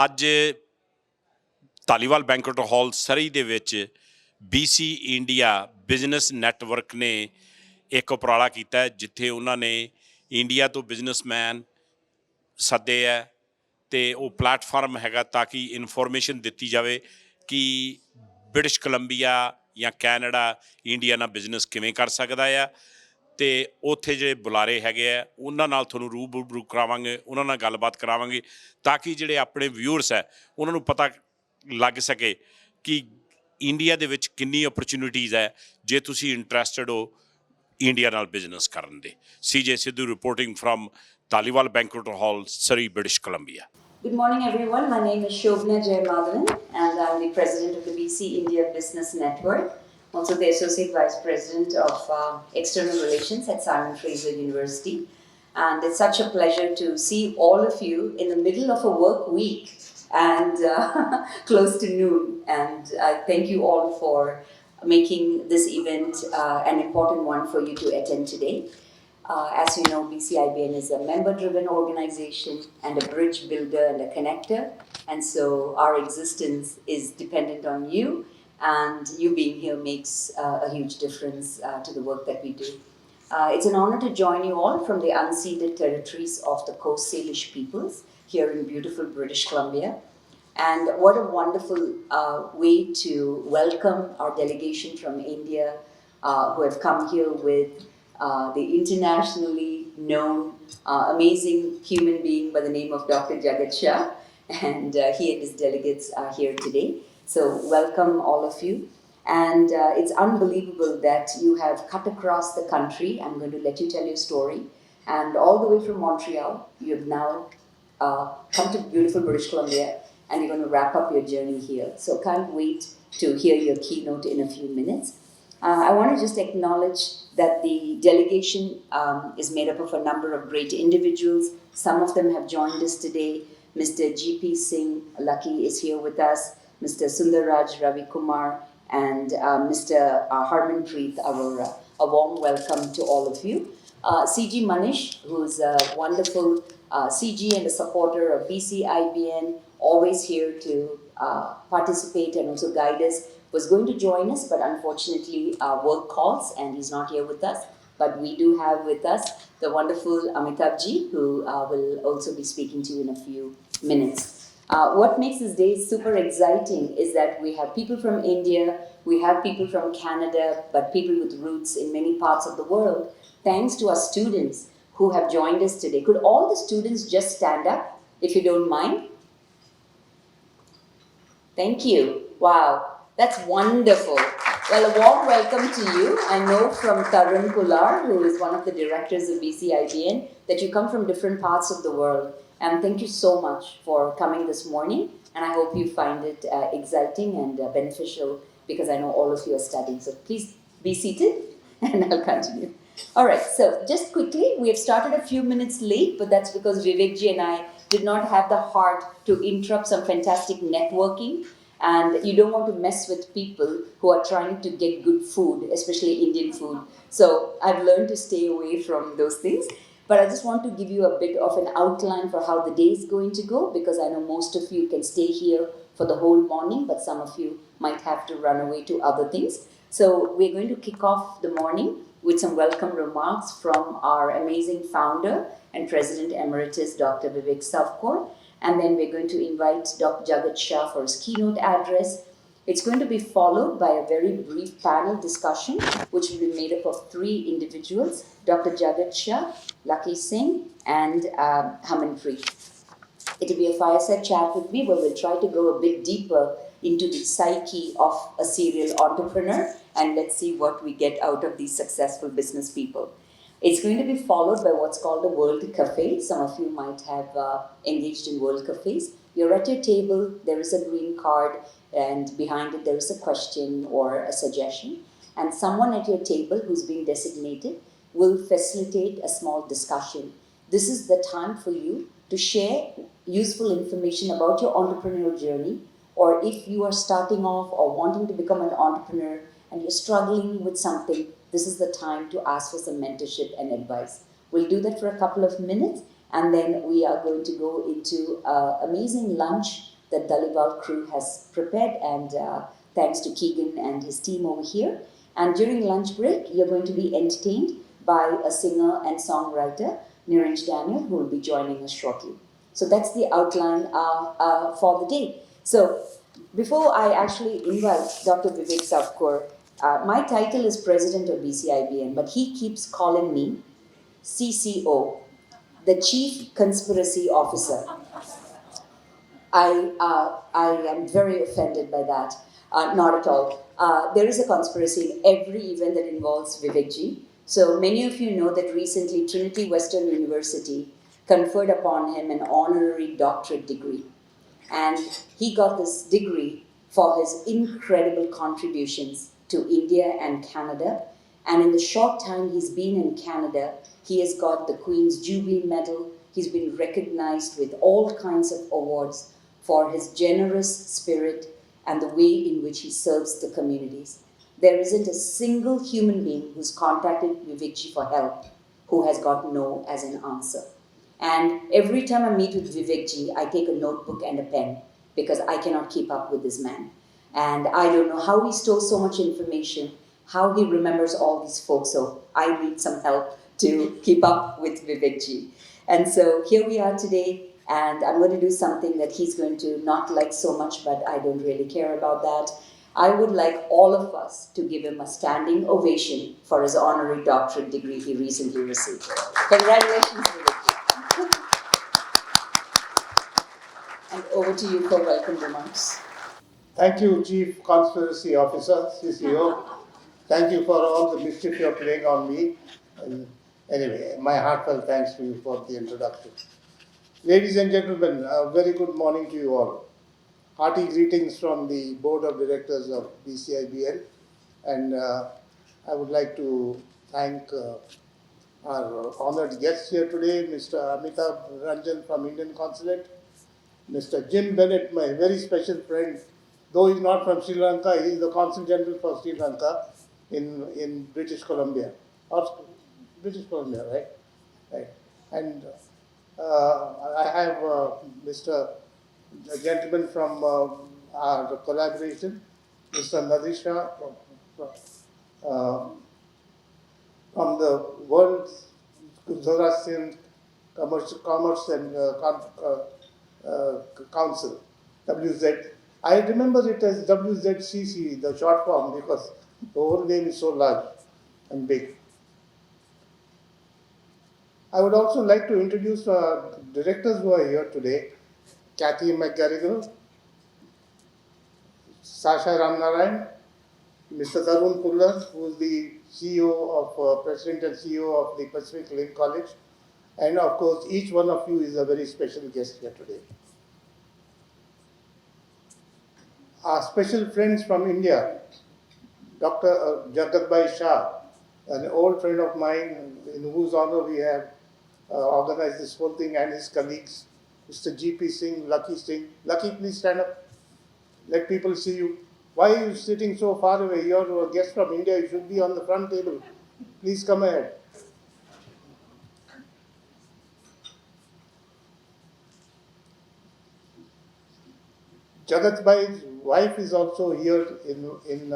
ਅੱਜ Dhaliwal banquet hall ਸਰੀ ਦੇ ਵਿੱਚ BC ਇੰਡੀਆ ਬਿਜ਼ਨਸ ਨੈਟਵਰਕ ਨੇ ਇੱਕ ਉਪਰਾਲਾ ਕੀਤਾ ਹੈ, ਜਿੱਥੇ ਉਹਨਾਂ ਨੇ ਇੰਡੀਆ ਤੋਂ ਬਿਜ਼ਨਸਮੈਨ ਸੱਦੇ ਹੈ ਅਤੇ ਉਹ ਪਲੈਟਫਾਰਮ ਹੈਗਾ ਤਾਂ ਕਿ ਇਨਫੋਰਮੇਸ਼ਨ ਦਿੱਤੀ ਜਾਵੇ ਕਿ ਬ੍ਰਿਟਿਸ਼ ਕੋਲੰਬੀਆ ਜਾਂ ਕੈਨੇਡਾ ਇੰਡੀਆ ਨਾਲ ਬਿਜ਼ਨਸ ਕਿਵੇਂ ਕਰ ਸਕਦਾ ਆ। ਅਤੇ ਉੱਥੇ ਜਿਹੜੇ ਬੁਲਾਰੇ ਹੈਗੇ ਆ ਉਹਨਾਂ ਨਾਲ ਤੁਹਾਨੂੰ ਰੂਬਰੂ ਕਰਾਵਾਂਗੇ, ਉਹਨਾਂ ਨਾਲ ਗੱਲਬਾਤ ਕਰਾਵਾਂਗੇ ਤਾਂ ਕਿ ਜਿਹੜੇ ਆਪਣੇ ਵਿਊਅਰਸ ਹੈ ਉਹਨਾਂ ਨੂੰ ਪਤਾ ਲੱਗ ਸਕੇ ਕਿ ਇੰਡੀਆ ਦੇ ਵਿੱਚ ਕਿੰਨੀ ਓਪਰਚੁਨਿਟੀਜ਼ ਹੈ ਜੇ ਤੁਸੀਂ ਇੰਟਰਸਟਡ ਹੋ ਇੰਡੀਆ ਨਾਲ ਬਿਜ਼ਨਸ ਕਰਨ ਦੇ। CJ Sidhu reporting from Taliwal Banquet Hall, Surrey, British Columbia. Good morning, everyone. My name is Shobna Jayamadan, and I'm the president of the BC India Business Network, also the associate vice president of external relations at Simon Fraser University. And it's such a pleasure to see all of you in the middle of a work week and close to noon. And I thank you all for making this event an important one for you to attend today. As you know, BCIBN is a member-driven organization and a bridge builder and a connector. And so our existence is dependent on you, and you being here makes a huge difference to the work that we do. It's an honor to join you all from the unceded territories of the Coast Salish peoples here in beautiful British Columbia. And what a wonderful way to welcome our delegation from India who have come here with the internationally known amazing human being by the name of Dr. Jagat Shah, and he and his delegates are here today. So welcome all of you. And it's unbelievable that you have cut across the country. I'm going to let you tell your story. And all the way from Montreal, you have now come to beautiful British Columbia, and you're going to wrap up your journey here. So can't wait to hear your keynote in a few minutes. I want to just acknowledge that the delegation is made up of a number of great individuals. Some of them have joined us today. Mr. GP Singh Lucky is here with us, Mr. Sundarraj Ravi Kumar, and Mr. Harmanpreet Arora. A warm welcome to all of you. CG Manish, who's a wonderful CG and a supporter of BCIBN, always here to participate and also guide us, was going to join us, but unfortunately work calls and he's not here with us. But we do have with us the wonderful Amitabh Ji, who will also be speaking to you in a few minutes. What makes this day super exciting is that we have people from India, we have people from Canada, but people with roots in many parts of the world, thanks to our students who have joined us today. Could all the students just stand up, if you don't mind? Thank you. Wow. That's wonderful. Well, a warm welcome to you. I know from Tarun Kular, who is one of the directors of BCIBN, that you come from different parts of the world. And thank you so much for coming this morning. And I hope you find it exciting and beneficial, because I know all of you are studying. So please be seated and I'll continue. All right, so just quickly, we have started a few minutes late, but that's because Vivek Ji and I did not have the heart to interrupt some fantastic networking. And you don't want to mess with people who are trying to get good food, especially Indian food. So I've learned to stay away from those things. But I just want to give you a bit of an outline for how the day is going to go, because I know most of you can stay here for the whole morning, but some of you might have to run away to other things. So we're going to kick off the morning with some welcome remarks from our amazing founder and President Emeritus, Dr. Vivek Savkor. And then we're going to invite Dr. Jagat Shah for his keynote address. It's going to be followed by a very brief panel discussion, which will be made up of 3 individuals, Dr. Jagat Shah, Lucky Singh, and Harmanpreet. It will be a fireside chat with me where we'll try to go a bit deeper into the psyche of a serial entrepreneur, and let's see what we get out of these successful business people. It's going to be followed by what's called the World Cafe. Some of you might have engaged in World Cafes. You're at your table, there is a green card, and behind it there is a question or a suggestion. And someone at your table who's being designated will facilitate a small discussion. This is the time for you to share useful information about your entrepreneurial journey, or if you are starting off or wanting to become an entrepreneur and you're struggling with something, this is the time to ask for some mentorship and advice. We'll do that for a couple of minutes, And then we are going to go into an amazing lunch that Dalival crew has prepared, and thanks to Keegan and his team over here. And during lunch break, you're going to be entertained by a singer and songwriter, Niranj Daniel, who will be joining us shortly. So that's the outline for the day. So before I actually invite Dr. Vivek Savkur, my title is President of BCIBN, but he keeps calling me CCO, the Chief Conspiracy Officer. I am very offended by that. Not at all. There is a conspiracy in every event that involves Vivekji. So many of you know that recently Trinity Western University conferred upon him an honorary doctorate degree. And he got this degree for his incredible contributions to India and Canada. And in the short time he's been in Canada, he has got the Queen's Jubilee Medal. He's been recognized with all kinds of awards for his generous spirit and the way in which he serves the communities. There isn't a single human being who's contacted Vivekji for help who has got no as an answer. And every time I meet with Vivekji, I take a notebook and a pen because I cannot keep up with this man. And I don't know how he stores so much information, how he remembers all these folks. So I need some help to keep up with Vivekji. And so here we are today, and I'm going to do something that he's going to not like so much, but I don't really care about that. I would like all of us to give him a standing ovation for his honorary doctorate degree he recently received. Congratulations, Vivekji. And over to you for welcome remarks. Thank you, Chief Conspiracy Officer, CCO. Thank you for all the mischief you're playing on me. And anyway, my heartfelt thanks to you for the introduction. Ladies and gentlemen, a very good morning to you all. Hearty greetings from the Board of Directors of BCIBL. And I would like to thank our honored guests here today, Mr. Amitabh Ranjan from Indian Consulate, Mr. Jim Bennett, my very special friend, though he's not from Sri Lanka, he is the Consul General for Sri Lanka in British Columbia. Or British Columbia, right? Right. And I have Mr. a gentleman from our collaboration, Mr. Nadisha from the World Zoroastrian Commerce and Council, WZ. I remember it as WZCC, the short form, because the whole name is so large and big. I would also like to introduce directors who are here today. Kathy McGarrigle, Sasha Ramnarayan, Mr. Tarun Pullar, who is the CEO of, President and CEO of the Pacific Link College. And of course, each one of you is a very special guest here today. Our special friends from India, Dr. Jagatbhai Shah, an old friend of mine in whose honor we have organized this whole thing, and his colleagues, Mr. G.P. Singh, Lucky Singh. Lucky, please stand up. Let people see you. Why are you sitting so far away? You're a guest from India. You should be on the front table. Please come ahead. Jagatbhai's wife is also here in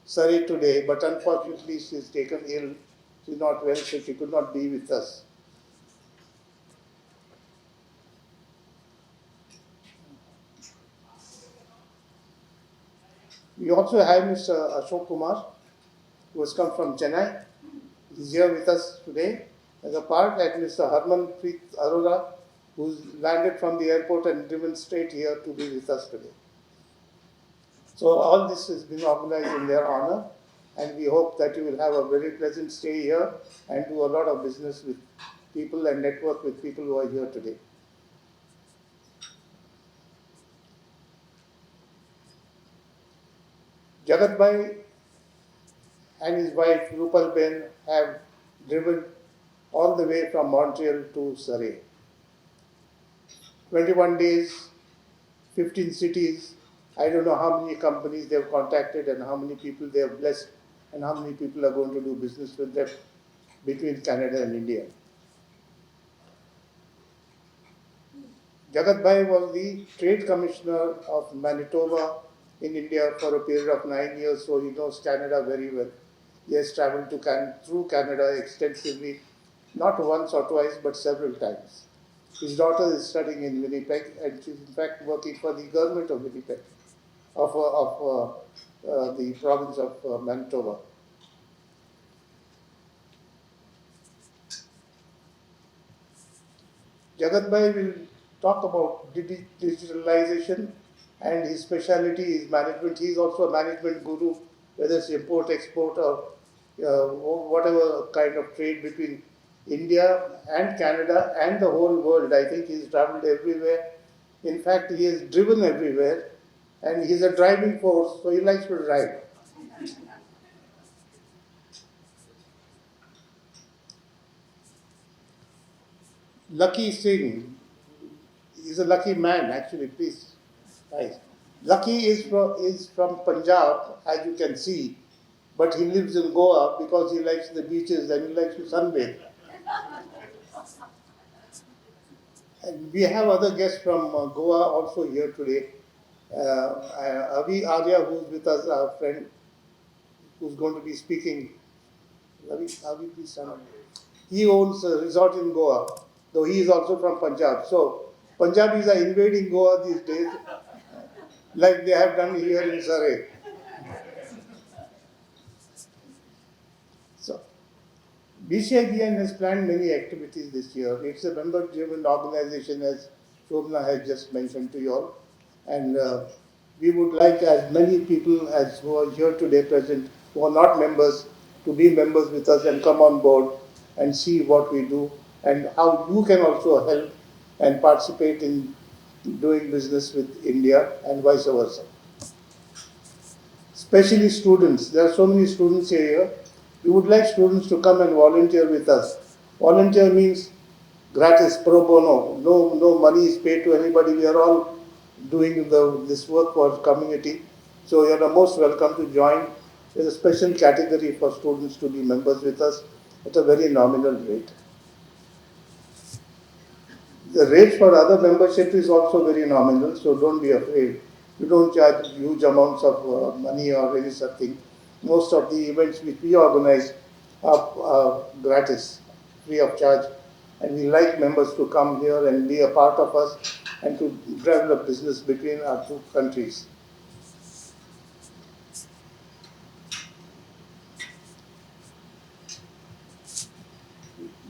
Surrey today, but unfortunately she's taken ill. She's not well, so she could not be with us. We also have Mr. Ashok Kumar, who has come from Chennai. He's here with us today as a part, and Mr. Harmanpreet Arora, who's landed from the airport and driven straight here to be with us today. So all this has been organized in their honor, and we hope that you will have a very pleasant stay here and do a lot of business with people and network with people who are here today. Jagatbhai and his wife Rupal Ben have driven all the way from Montreal to Surrey. 21 days, 15 cities. I don't know how many companies they have contacted and how many people they have blessed and how many people are going to do business with them between Canada and India. Jagat Bhai was the Trade Commissioner of Manitoba in India for a period of 9 years, so he knows Canada very well. He has traveled through Canada extensively, not once or twice, but several times. His daughter is studying in Winnipeg, and she's in fact working for the government of Winnipeg, of the province of Manitoba. Jagat Bhai will talk about digitalization, and his specialty is management. He is also a management guru, whether it's import, export, or whatever kind of trade between India and Canada and the whole world. I think he's traveled everywhere. In fact, he has driven everywhere, and he's a driving force, so he likes to drive. Lucky Singh is a lucky man, actually, please. Right. Lucky is from Punjab, as you can see, but he lives in Goa because he likes the beaches and he likes to sunbathe. And we have other guests from Goa also here today. Avi Arya, who's with us, our friend, who's going to be speaking. Avi, please stand up. He owns a resort in Goa, though he is also from Punjab. So Punjabis are invading Goa these days, like they have done here in Surrey. So BCIBN has planned many activities this year. It's a member-driven organization, as Shobna has just mentioned to you all. And we would like as many people as who are here today present, who are not members, to be members with us and come on board and see what we do and how you can also help and participate in doing business with India and vice versa. Especially students. There are so many students here. We would like students to come and volunteer with us. Volunteer means gratis, pro bono. No money is paid to anybody. We are all doing this work for community. So you are most welcome to join. There is a special category for students to be members with us at a very nominal rate. The rate for other membership is also very nominal, so don't be afraid. We don't charge huge amounts of money or any such thing. Most of the events which we organize are gratis, free of charge, and we like members to come here and be a part of us and to develop business between our two countries.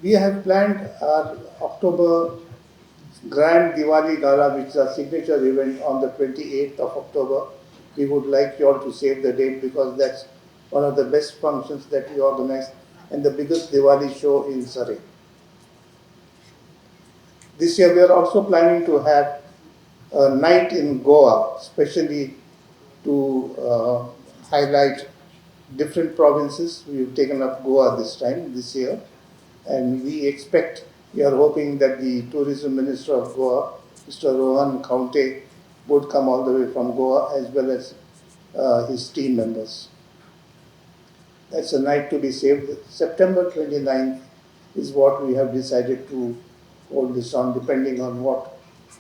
We have planned our October Grand Diwali Gala, which is our signature event on the 28th of October. We would like you all to save the date because that's one of the best functions that we organize and the biggest Diwali show in Surrey. This year we are also planning to have a night in Goa, especially to highlight different provinces. We've taken up Goa this year, and we are hoping that the tourism minister of Goa, Mr. Rohan Kaunte, would come all the way from Goa as well as his team members. That's a night to be saved. September 29th is what we have decided to hold this on, depending on what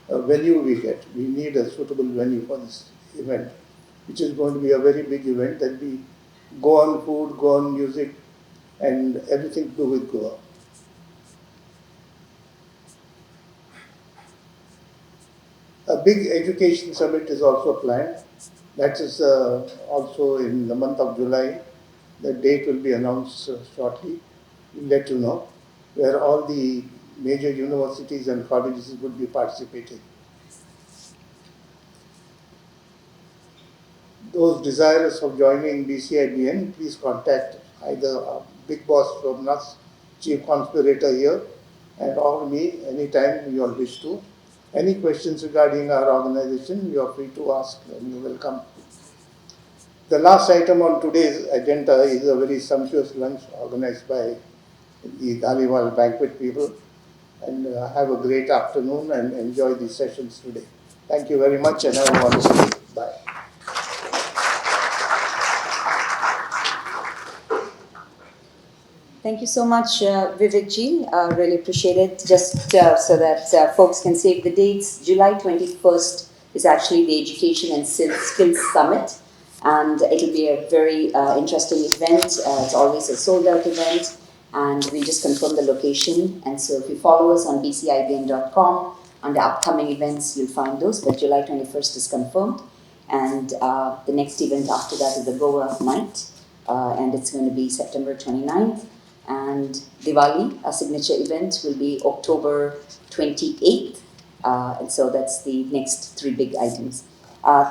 venue we get. We need a suitable venue for this event, which is going to be a very big event. There'll be Goan food, Goan music, and everything to do with Goa. A big education summit is also planned. That is also in the month of July. The date will be announced shortly. We'll let you know, where all the major universities and colleges will be participating. Those desirous of joining BCIBN, please contact either Big Boss from us, Chief Conspirator here, and or me anytime you all wish to. Any questions regarding our organization, you are free to ask and you will come. The last item on today's agenda is a very sumptuous lunch organized by the Dhaliwal banquet people. And have a great afternoon and enjoy the sessions today. Thank you very much and have a wonderful day. Bye. Thank you so much, Vivek ji. Really appreciate it. Just so that folks can save the dates, July 21st is actually the Education and Skills Summit, and it'll be a very interesting event. It's always a sold-out event, and we just confirmed the location. And so if you follow us on bcibn.com, under upcoming events, you'll find those. But July 21st is confirmed, and the next event after that is the Goa night, and it's going to be September 29th. And Diwali, our signature event, will be October 28th. And so that's the next three big items.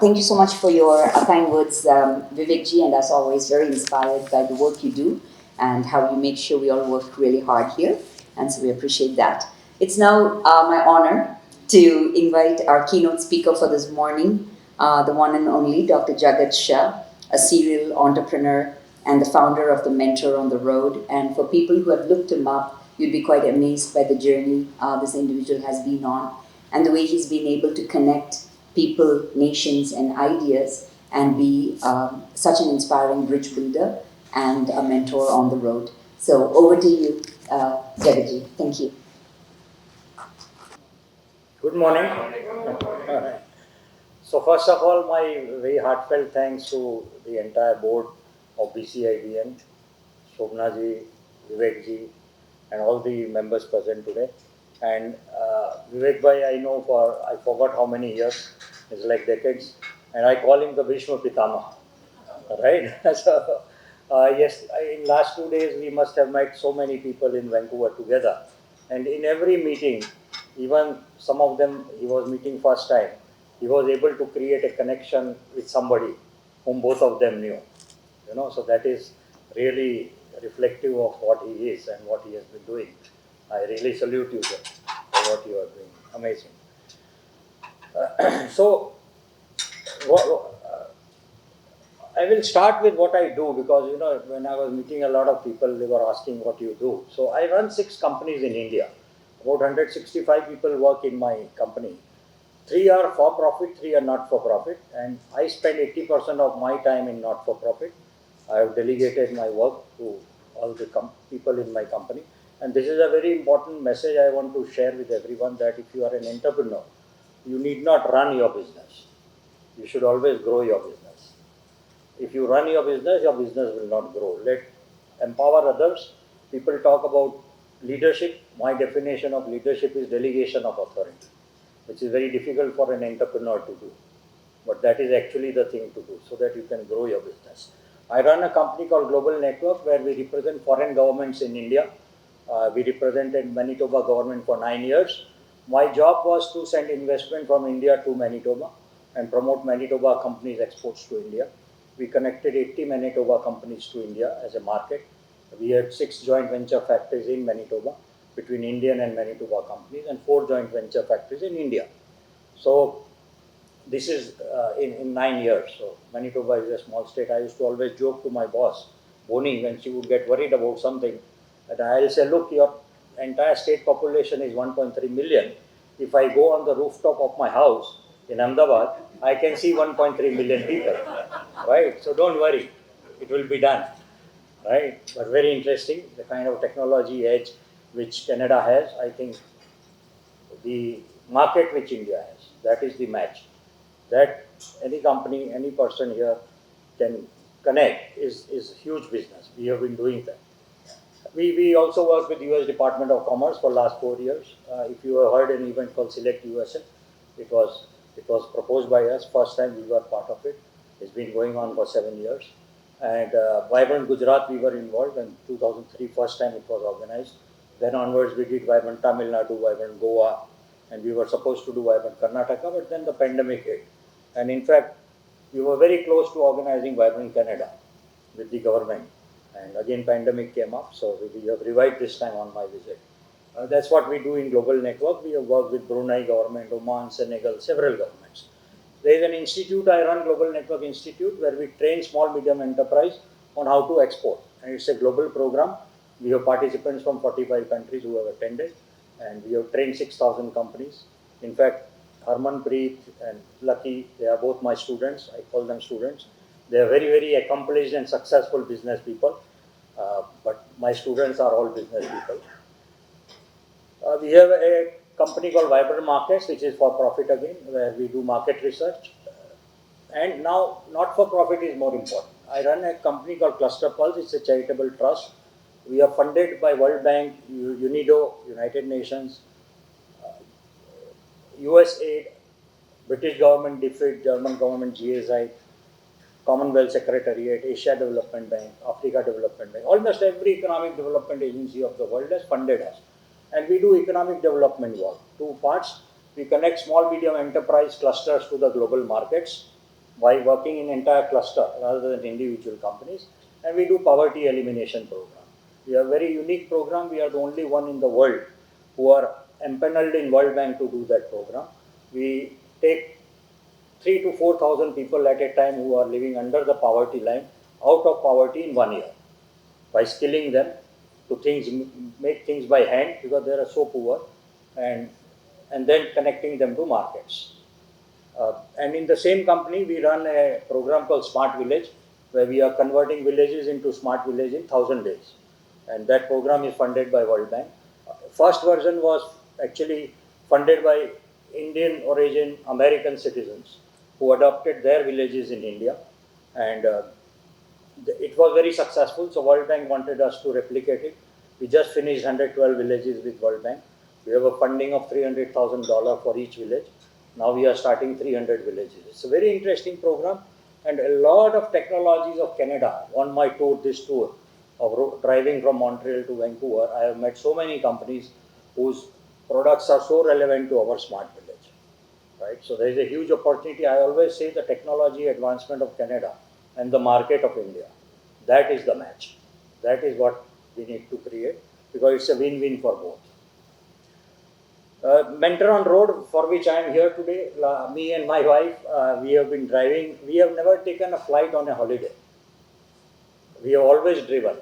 Thank you so much for your kind words, Vivek ji, and as always, very inspired by the work you do and how you make sure we all work really hard here. And so we appreciate that. It's now my honor to invite our keynote speaker for this morning, the one and only Dr. Jagat Shah, a serial entrepreneur and the founder of the Mentor on the Road. And for people who have looked him up, you'd be quite amazed by the journey this individual has been on and the way he's been able to connect people, nations, and ideas and be such an inspiring bridge builder and a mentor on the road. So over to you, Jagatji. Thank you. Good morning. So first of all, my very heartfelt thanks to the entire board of BCIBN, Shobna ji, Vivek ji, and all the members present today. And Vivek bhai, I know I forgot how many years, it's like decades, and I call him the Bhishma Pitama, right? So yes, in last 2 days we must have met so many people in Vancouver together, and in every meeting, even some of them he was meeting first time, he was able to create a connection with somebody whom both of them knew. So that is really reflective of what he is and what he has been doing. I really salute you, sir, for what you are doing. Amazing. So, I will start with what I do because, when I was meeting a lot of people, they were asking what you do. So, I run 6 companies in India. About 165 people work in my company. 3 are for profit, 3 are not for profit, and I spend 80% of my time in not for profit. I have delegated my work to all the people in my company. And this is a very important message I want to share with everyone, that if you are an entrepreneur, you need not run your business. You should always grow your business. If you run your business will not grow. Empower others. People talk about leadership. My definition of leadership is delegation of authority, which is very difficult for an entrepreneur to do. But that is actually the thing to do so that you can grow your business. I run a company called Global Network where we represent foreign governments in India. We represented Manitoba government for 9 years. My job was to send investment from India to Manitoba and promote Manitoba companies' exports to India. We connected 80 Manitoba companies to India as a market. We had 6 joint venture factories in Manitoba between Indian and Manitoba companies and 4 joint venture factories in India. So this is in 9 years. So Manitoba is a small state. I used to always joke to my boss, Bonnie, when she would get worried about something, that I'll say, look, your entire state population is 1.3 million. If I go on the rooftop of my house in Ahmedabad, I can see 1.3 million people, right? So don't worry, it will be done, right? But very interesting, the kind of technology edge which Canada has. I think the market which India has, that is the match. That any company, any person here can connect is huge business. We have been doing that. We also work with US Department of Commerce for last 4 years. If you have heard an event called Select USA, it was proposed by us. First time we were part of it. It's been going on for 7 years. And Vibrant Gujarat we were involved in 2003, first time it was organized. Then onwards we did Vibrant Tamil Nadu, Vibrant Goa, and we were supposed to do Vibrant Karnataka, but then the pandemic hit. And in fact, we were very close to organizing Vibrant Canada with the government. And again, pandemic came up, so we have revived this time on my visit. That's what we do in Global Network. We have worked with Brunei government, Oman, Senegal, several governments. There is an institute I run, Global Network Institute, where we train small, medium enterprise on how to export. And it's a global program. We have participants from 45 countries who have attended, and we have trained 6,000 companies. In fact, Harmanpreet and Lucky, they are both my students. I call them students. They are very, very accomplished and successful business people. But my students are all business people. We have a company called Vibrant Markets, which is for profit again, where we do market research. And now, not for profit is more important. I run a company called Cluster Pulse. It's a charitable trust. We are funded by World Bank, UNIDO, United Nations, USAID, British government, DFID, German government, GSI, Commonwealth Secretariat, Asia Development Bank, Africa Development Bank. Almost every economic development agency of the world has funded us. And we do economic development work. Two parts. We connect small, medium enterprise clusters to the global markets by working in entire cluster rather than individual companies. And we do poverty elimination program. We have a very unique program. We are the only one in the world who are empaneled in World Bank to do that program. We take 3,000 to 4,000 people at a time who are living under the poverty line out of poverty in 1 year by skilling them to make things by hand because they are so poor, and then connecting them to markets. And in the same company, we run a program called Smart Village, where we are converting villages into smart village in 1,000 days. And that program is funded by World Bank. First version was actually funded by Indian origin American citizens who adopted their villages in India. And it was very successful, so World Bank wanted us to replicate it. We just finished 112 villages with World Bank. We have a funding of $300,000 for each village. Now we are starting 300 villages. It's a very interesting program, and a lot of technologies of Canada on my tour, this tour of driving from Montreal to Vancouver. I have met so many companies whose products are so relevant to our smart village. Right? So there is a huge opportunity. I always say the technology advancement of Canada and the market of India, that is the match. That is what we need to create because it's a win-win for both. Mentor on Road, for which I am here today, me and my wife, we have been driving. We have never taken a flight on a holiday. We have always driven,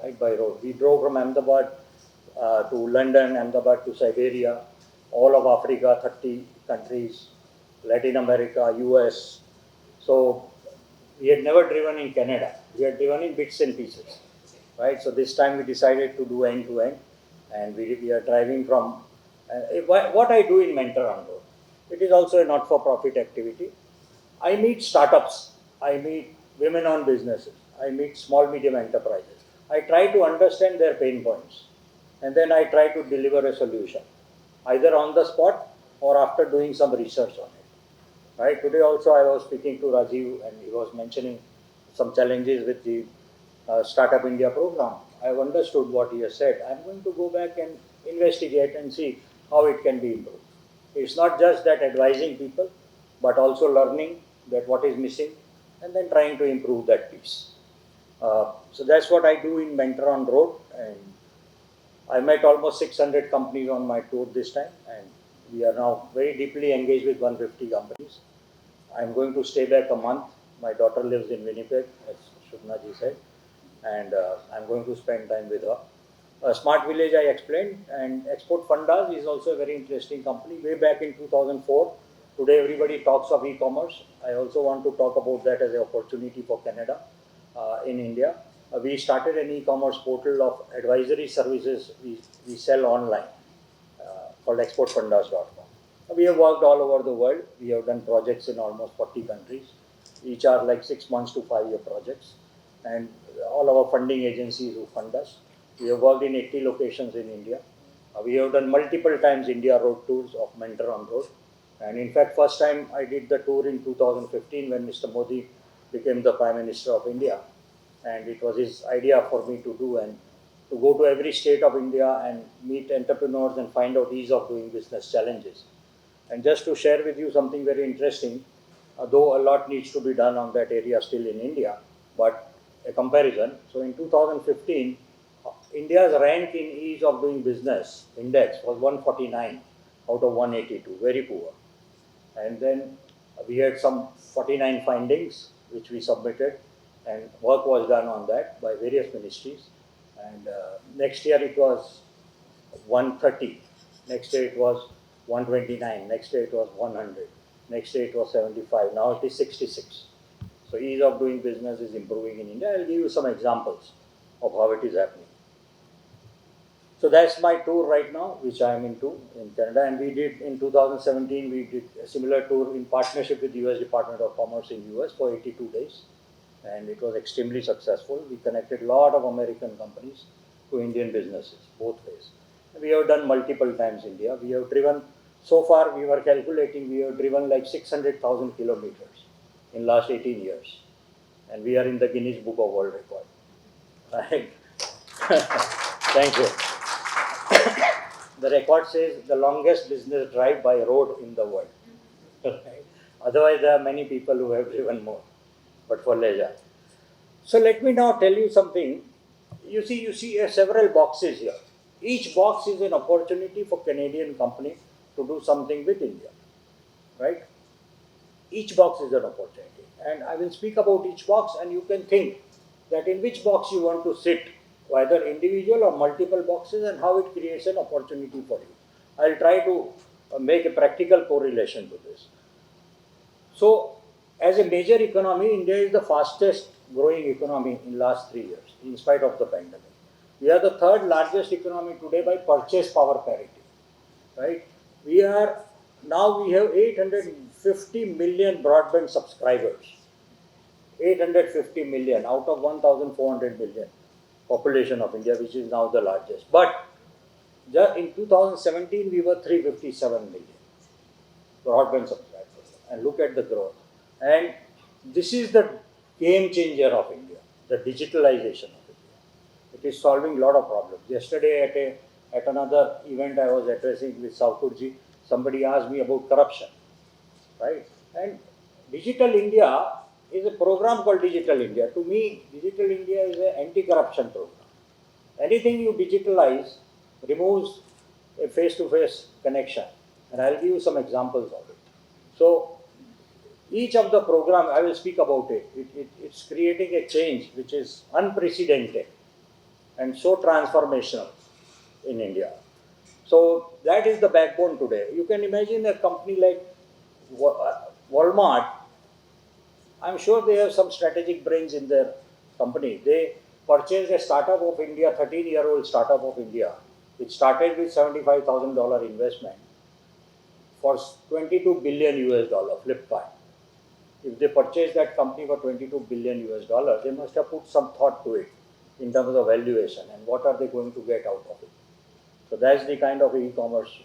right, by road. We drove from Ahmedabad to London, Ahmedabad to Siberia, all of Africa, 30 countries, Latin America, US. So we had never driven in Canada. We had driven in bits and pieces, right? So this time we decided to do end-to-end, and we are driving from. What I do in Mentor on Road, it is also a not-for-profit activity. I meet startups, I meet women-owned businesses, I meet small, medium enterprises. I try to understand their pain points, and then I try to deliver a solution, either on the spot or after doing some research on it. Right? Today also I was speaking to Rajiv, and he was mentioning some challenges with the Startup India program. I have understood what he has said. I am going to go back and investigate and see how it can be improved. It's not just that advising people, but also learning that what is missing and then trying to improve that piece. So that's what I do in Mentor on Road, and I met almost 600 companies on my tour this time, and we are now very deeply engaged with 150 companies. I'm going to stay back a month. My daughter lives in Winnipeg, as Shubhna ji said, and I'm going to spend time with her. Smart Village I explained, and Export Fundas is also a very interesting company. Way back in 2004, today everybody talks of e-commerce. I also want to talk about that as an opportunity for Canada in India. We started an e-commerce portal of advisory services we sell online called exportfundas.com. We have worked all over the world. We have done projects in almost 40 countries. Each are like 6 months to 5-year projects, and all our funding agencies who fund us. We have worked in 80 locations in India. We have done multiple times India road tours of Mentor on Road. And in fact, first time I did the tour in 2015 when Mr. Modi became the Prime Minister of India. And it was his idea for me to do, and to go to every state of India and meet entrepreneurs and find out ease of doing business challenges. And just to share with you something very interesting, though a lot needs to be done on that area still in India, but a comparison. So in 2015, India's rank in ease of doing business index was 149 out of 182, very poor. And then we had some 49 findings which we submitted, and work was done on that by various ministries. And next year it was 130, next year it was 129, next year it was 100, next year it was 75, now it is 66. So ease of doing business is improving in India. I'll give you some examples of how it is happening. So that's my tour right now, which I am into in Canada. And we did in 2017, we did a similar tour in partnership with US Department of Commerce in US for 82 days. And it was extremely successful. We connected a lot of American companies to Indian businesses, both ways. We have done multiple times India. We have driven, so far we were calculating, we have driven like 600,000 kilometers in last 18 years. And we are in the Guinness Book of World Record. Right? Thank you. The record says the longest business drive by road in the world. Right? Otherwise, there are many people who have driven more, but for leisure. So let me now tell you something. You see several boxes here. Each box is an opportunity for Canadian company to do something with India, right? Each box is an opportunity, and I will speak about each box, and you can think that in which box you want to sit, whether individual or multiple boxes, and how it creates an opportunity for you. I'll try to make a practical correlation to this. So, as a major economy, India is the fastest growing economy in last 3 years, in spite of the pandemic. We are the third largest economy today by purchase power parity, right? We have 850 million broadband subscribers. 850 million out of 1,400 million population of India, which is now the largest. But in 2017, we were 357 million broadband subscribers. And look at the growth. And this is the game changer of India, the digitalization of India. It is solving a lot of problems. Yesterday at another event I was addressing with Saukurji, somebody asked me about corruption, right? And Digital India is a program called Digital India. To me, Digital India is an anti-corruption program. Anything you digitalize removes a face-to-face connection. And I'll give you some examples of it. So, each of the program, I will speak about it. It's creating a change which is unprecedented and so transformational in India. So that is the backbone today. You can imagine a company like Walmart. I'm sure they have some strategic brains in their company. They purchased a startup of India, 13-year-old startup of India, which started with $75,000 investment for 22 billion US dollar, Flipkart. If they purchased that company for 22 billion US dollar, they must have put some thought to it in terms of valuation and what are they going to get out of it. So that's the kind of e-commerce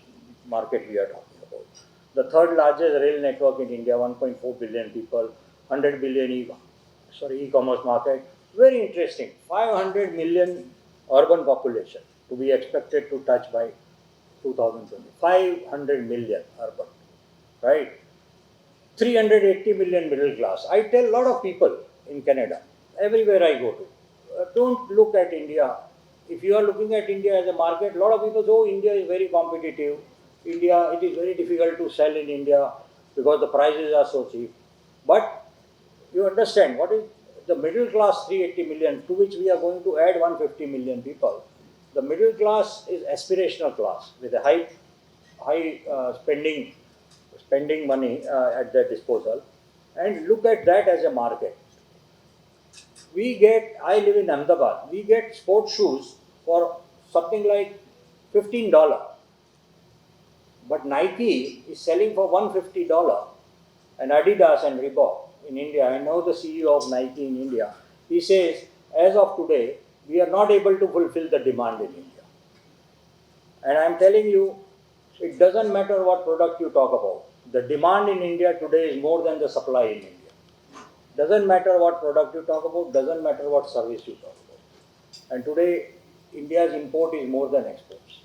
market we are talking about. The third largest rail network in India, 1.4 billion people, 100 billion e-commerce market. Very interesting. 500 million urban population to be expected to touch by 2020. 500 million urban, right? 380 million middle class. I tell a lot of people in Canada, everywhere I go to, don't look at India. If you are looking at India as a market, a lot of people say, oh, India is very competitive. India, it is very difficult to sell in India because the prices are so cheap. But you understand, what is the middle class 380 million, to which we are going to add 150 million people. The middle class is aspirational class with a high spending money at their disposal, and look at that as a market. I live in Ahmedabad, we get sports shoes for something like $15, but Nike is selling for $150, and Adidas and Reebok in India. I know the CEO of Nike in India. He says, as of today, we are not able to fulfill the demand in India. And I am telling you, it doesn't matter what product you talk about. The demand in India today is more than the supply in India. Doesn't matter what product you talk about, doesn't matter what service you talk about. And today, India's import is more than exports.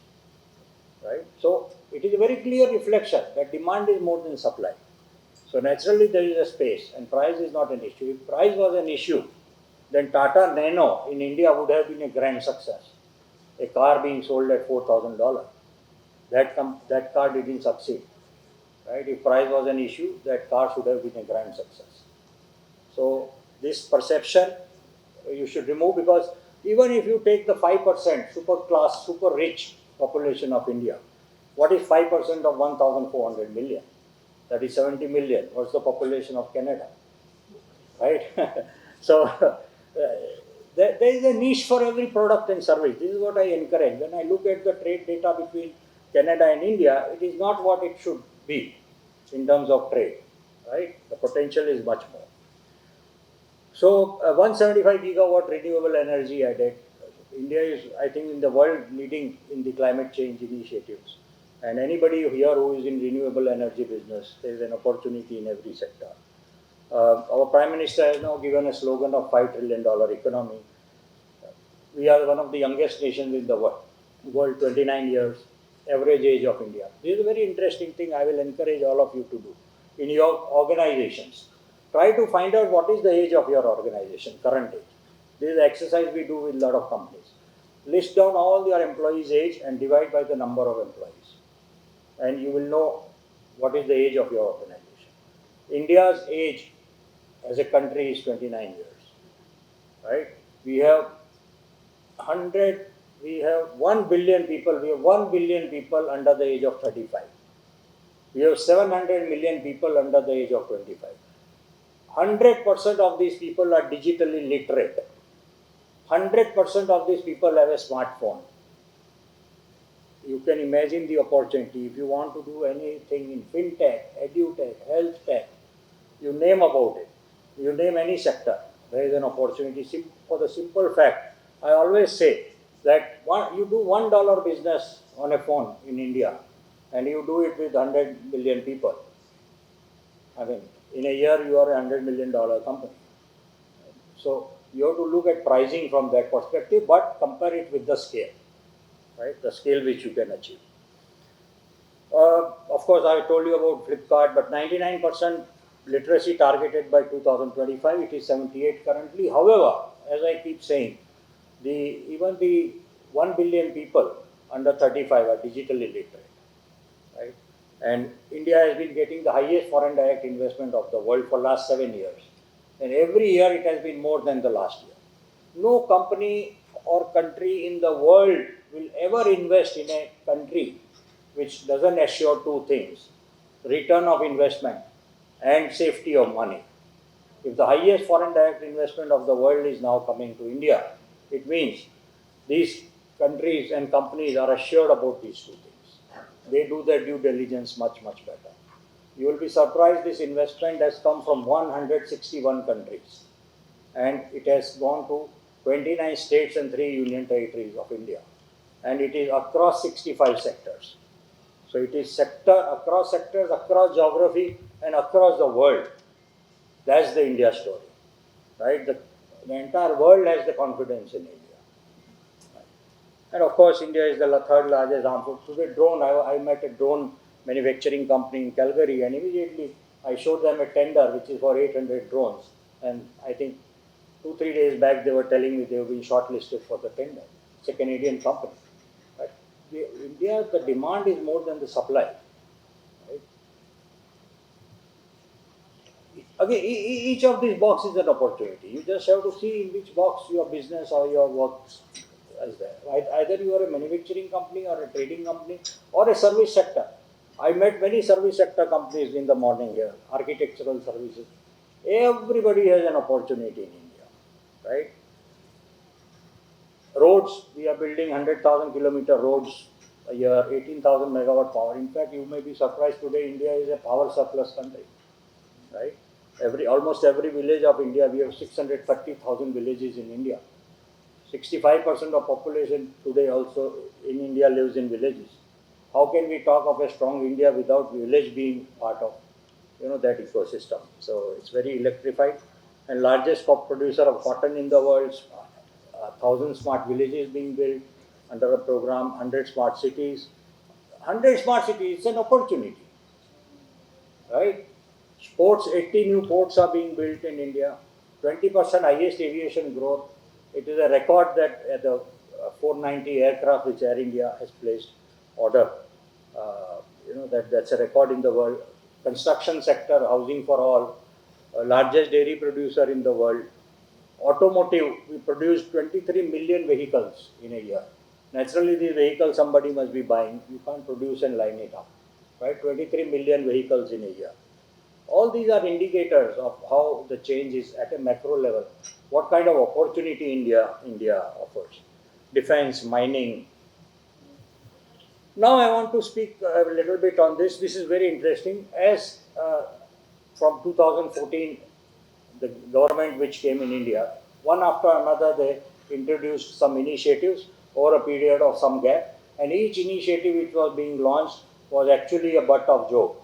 Right? So, it is a very clear reflection that demand is more than supply. So, naturally, there is a space, and price is not an issue. If price was an issue, then Tata Nano in India would have been a grand success. A car being sold at $4,000. That car didn't succeed. Right? If price was an issue, that car should have been a grand success. So this perception you should remove, because even if you take the 5% super class, super rich population of India, what is 5% of 1,400 million? That is 70 million. What's the population of Canada? Right? So there is a niche for every product and service. This is what I encourage. When I look at the trade data between Canada and India, it is not what it should be in terms of trade, right? The potential is much more. So 175 gigawatt renewable energy added. India is, I think, in the world leading in the climate change initiatives. And anybody here who is in renewable energy business, there is an opportunity in every sector. Our Prime Minister has now given a slogan of $5 trillion economy. We are one of the youngest nations in the world, 29 years, average age of India. This is a very interesting thing I will encourage all of you to do in your organizations. Try to find out what is the age of your organization, current age. This is the exercise we do with a lot of companies. List down all your employees' age and divide by the number of employees. And you will know what is the age of your organization. India's age as a country is 29 years, right? We have 1 billion people, we have 1 billion people under the age of 35. We have 700 million people under the age of 25. 100% of these people are digitally literate. 100% of these people have a smartphone. You can imagine the opportunity. If you want to do anything in fintech, edutech, health tech, you name about it. You name any sector, there is an opportunity. For the simple fact, I always say that you do $1 business on a phone in India, and you do it with 100 million people. I mean, in a year you are a $100 million company. So you have to look at pricing from that perspective, but compare it with the scale, right? The scale which you can achieve. Of course, I told you about Flipkart, but 99% literacy targeted by 2025. It is 78 currently. However, as I keep saying, even the 1 billion people under 35 are digitally literate, right? And India has been getting the highest foreign direct investment of the world for last 7 years. And every year it has been more than the last year. No company or country in the world will ever invest in a country which doesn't assure two things: return of investment and safety of money. If the highest foreign direct investment of the world is now coming to India, it means these countries and companies are assured about these two things. They do their due diligence much, much better. You will be surprised, this investment has come from 161 countries, and it has gone to 29 states and 3 union territories of India, and it is across 65 sectors. So it is across sectors, across geography, and across the world. That's the India story, right? The entire world has the confidence in India. And of course, India is the third largest armed force. Today, drone, I met a drone manufacturing company in Calgary, and immediately I showed them a tender which is for 800 drones. And I think 2-3 days back they were telling me they were being shortlisted for the tender. It's a Canadian company. Right? India, the demand is more than the supply. Right? Again, each of these boxes is an opportunity. You just have to see in which box your business or your work is there. Right? Either you are a manufacturing company or a trading company or a service sector. I met many service sector companies in the morning here, architectural services. Everybody has an opportunity in India, right? Roads, we are building 100,000 kilometer roads a year, 18,000 megawatt power. In fact, you may be surprised today India is a power surplus country, right? Almost every village of India, we have 630,000 villages in India. 65% of population today also in India lives in villages. How can we talk of a strong India without village being part of, that ecosystem? So it's very electrified, and largest producer of cotton in the world. 1,000 smart villages being built under a program. 100 smart cities. 100 smart cities. It's an opportunity, right? Ports, 80 new ports are being built in India. 20% highest aviation growth. It is a record that the 490 aircraft which Air India has placed order. That's a record in the world. Construction sector, housing for all, largest dairy producer in the world. Automotive, we produce 23 million vehicles in a year. Naturally, these vehicles somebody must be buying. You can't produce and line it up, right? 23 million vehicles in a year. All these are indicators of how the change is at a macro level. What kind of opportunity India offers? Defense, mining. Now I want to speak a little bit on this. This is very interesting. As from 2014, the government which came in India, one after another, they introduced some initiatives over a period of some gap, and each initiative which was being launched was actually a butt of joke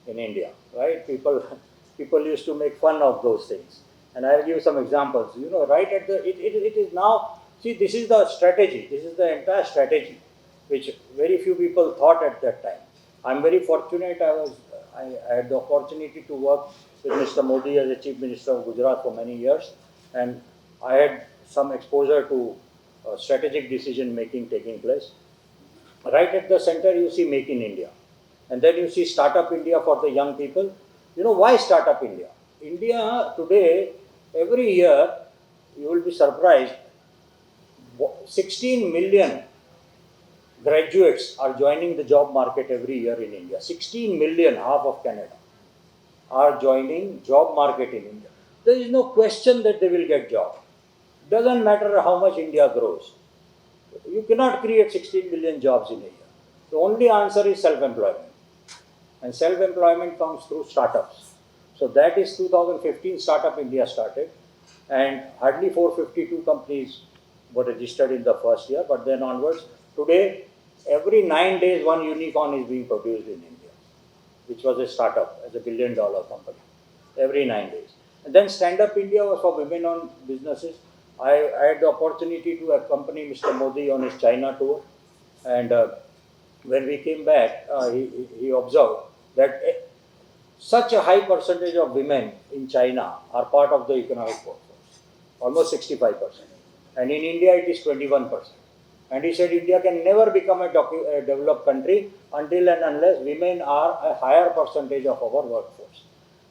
in India, right? People used to make fun of those things, and I'll give some examples. You know, right at the it is now. See, this is the strategy. This is the entire strategy, which very few people thought at that time. I'm very fortunate. I had the opportunity to work with Mr. Modi as the Chief Minister of Gujarat for many years, and I had some exposure to strategic decision making taking place. Right at the center, you see Make in India. And then you see Startup India for the young people. You know why Startup India? India today, every year, you will be surprised, 16 million graduates are joining the job market every year in India. 16 million, half of Canada, are joining job market in India. There is no question that they will get job. Doesn't matter how much India grows. You cannot create 16 million jobs in a year. The only answer is self-employment. And self-employment comes through startups. So that is 2015 Startup India started, and hardly 452 companies were registered in the first year, but then onwards, today, every 9 days, one unicorn is being produced in India, which was a startup, as a $1 billion company, every 9 days. And then Stand Up India was for women-owned businesses. I had the opportunity to accompany Mr. Modi on his China tour, and when we came back, he observed that such a high percentage of women in China are part of the economic workforce, almost 65%. And in India, it is 21%. And he said India can never become a developed country until and unless women are a higher percentage of our workforce.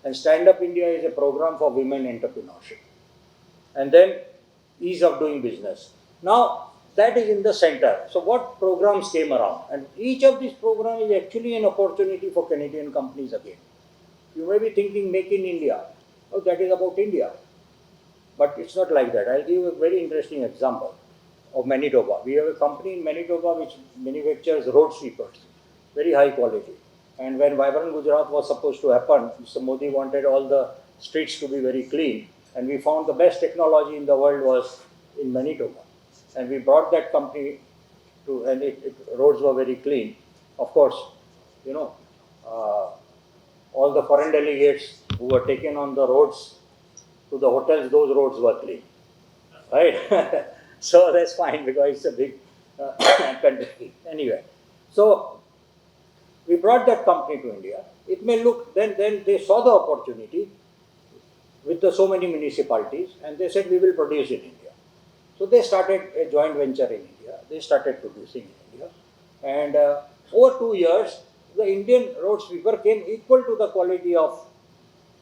And Stand Up India is a program for women entrepreneurship. And then ease of doing business. Now, that is in the center. So what programs came around? And each of these programs is actually an opportunity for Canadian companies again. You may be thinking Make in India. Oh, that is about India. But it's not like that. I'll give you a very interesting example of Manitoba. We have a company in Manitoba which manufactures road sweepers, very high quality. And when Vibrant Gujarat was supposed to happen, Mr. Modi wanted all the streets to be very clean. And we found the best technology in the world was in Manitoba. And we brought that company to, and roads were very clean. Of course, you know, all the foreign delegates who were taken on the roads to the hotels, those roads were clean, right? So that's fine because it's a big country. Anyway, so we brought that company to India. It may look, then they saw the opportunity with so many municipalities, and they said we will produce in India. So they started a joint venture in India. They started producing in India. And over 2 years, the Indian road sweeper came equal to the quality of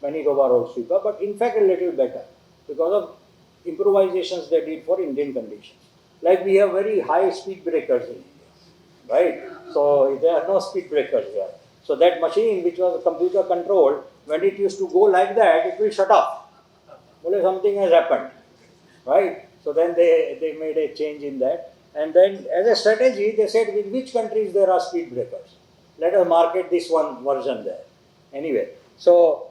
Manitoba road sweeper, but in fact a little better because of improvisations they did for Indian conditions. Like we have very high speed breakers in India, right? So there are no speed breakers here. So that machine which was computer controlled, when it used to go like that, it will shut off. Well, something has happened, right? So then they made a change in that. And then as a strategy, they said in which countries there are speed breakers. Let us market this one version there. Anyway, so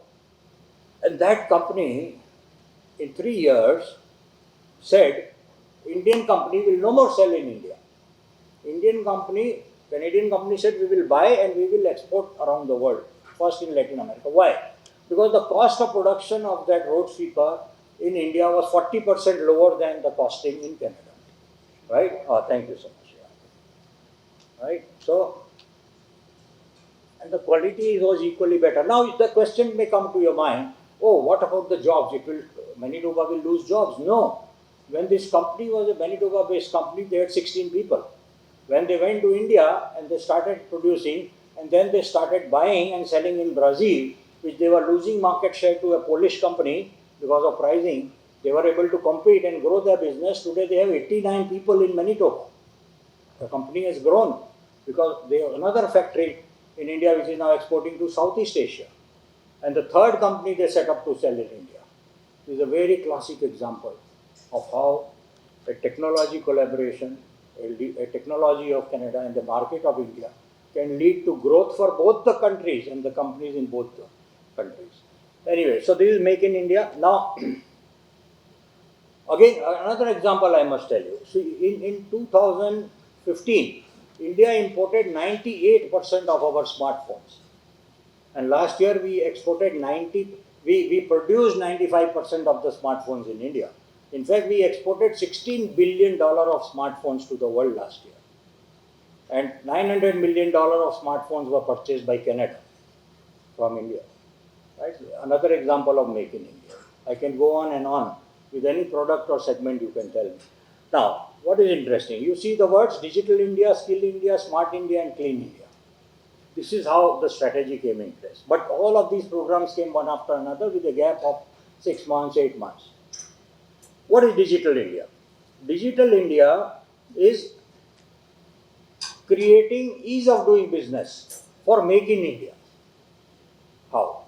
and that company in 3 years said Indian company will no more sell in India. Canadian company said we will buy and we will export around the world, first in Latin America. Why? Because the cost of production of that road sweeper in India was 40% lower than the costing in Canada. Right? Oh, thank you so much. Yeah. Right? So, and the quality was equally better. Now the question may come to your mind, oh, what about the jobs? Manitoba will lose jobs. No. When this company was a Manitoba-based company, they had 16 people. When they went to India and they started producing, and then they started buying and selling in Brazil, which they were losing market share to a Polish company because of pricing, they were able to compete and grow their business. Today they have 89 people in Manitoba. The company has grown because they have another factory in India which is now exporting to Southeast Asia. And the third company they set up to sell in India. This is a very classic example of how a technology collaboration, a technology of Canada and the market of India can lead to growth for both the countries and the companies in both the countries. Anyway, so this is Make in India. Now, again, another example I must tell you. See, in 2015, India imported 98% of our smartphones. And last year we exported we produced 95% of the smartphones in India. In fact, we exported $16 billion of smartphones to the world last year. And $900 million of smartphones were purchased by Canada from India. Right? Another example of Make in India. I can go on and on with any product or segment you can tell me. Now, what is interesting? You see the words Digital India, Skill India, Smart India and Clean India. This is how the strategy came in place. But all of these programs came one after another with a gap of 6 months, 8 months. What is Digital India? Digital India is creating ease of doing business for Make in India. How?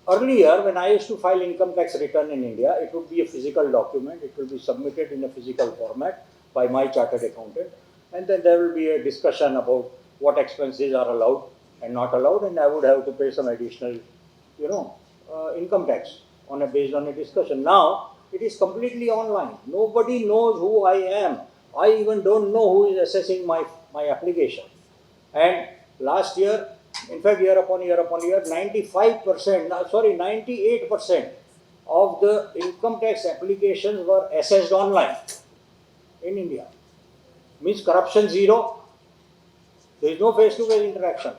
Earlier, when I used to file income tax return in India, it would be a physical document. It will be submitted in a physical format by my chartered accountant. And then there will be a discussion about what expenses are allowed and not allowed. And I would have to pay some additional, income tax based on a discussion. Now, it is completely online. Nobody knows who I am. I even don't know who is assessing my application. And last year, in fact, year upon year, 98% of the income tax applications were assessed online in India. Means corruption zero, there is no face-to-face interaction.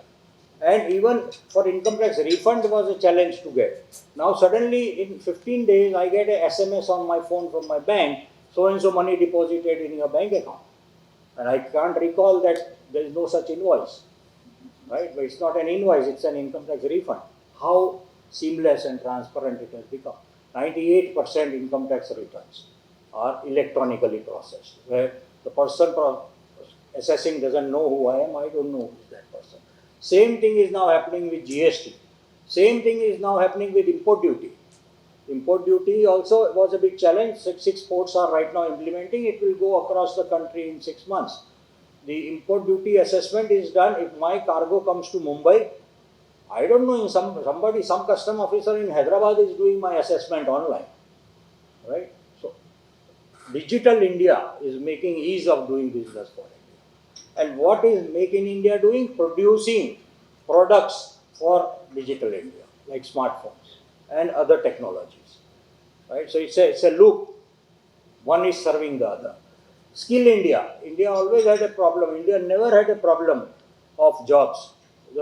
And even for income tax refund was a challenge to get. Now suddenly in 15 days, I get a SMS on my phone from my bank, so and so money deposited in your bank account. And I can't recall that there is no such invoice. Right? But it's not an invoice, it's an income tax refund. How seamless and transparent it has become. 98% income tax returns are electronically processed, where the person assessing doesn't know who I am, I don't know who is that person. Same thing is now happening with GST. Same thing is now happening with import duty. Import duty also was a big challenge. Six ports are right now implementing. It will go across the country in 6 months. The import duty assessment is done. If my cargo comes to Mumbai, I don't know, some custom officer in Hyderabad is doing my assessment online. Right? So, Digital India is making ease of doing business for India. And what is Make in India doing? Producing products for Digital India, like smartphones and other technologies. Right? So, it's a loop. One is serving the other. Skill India. India always had a problem. India never had a problem of jobs.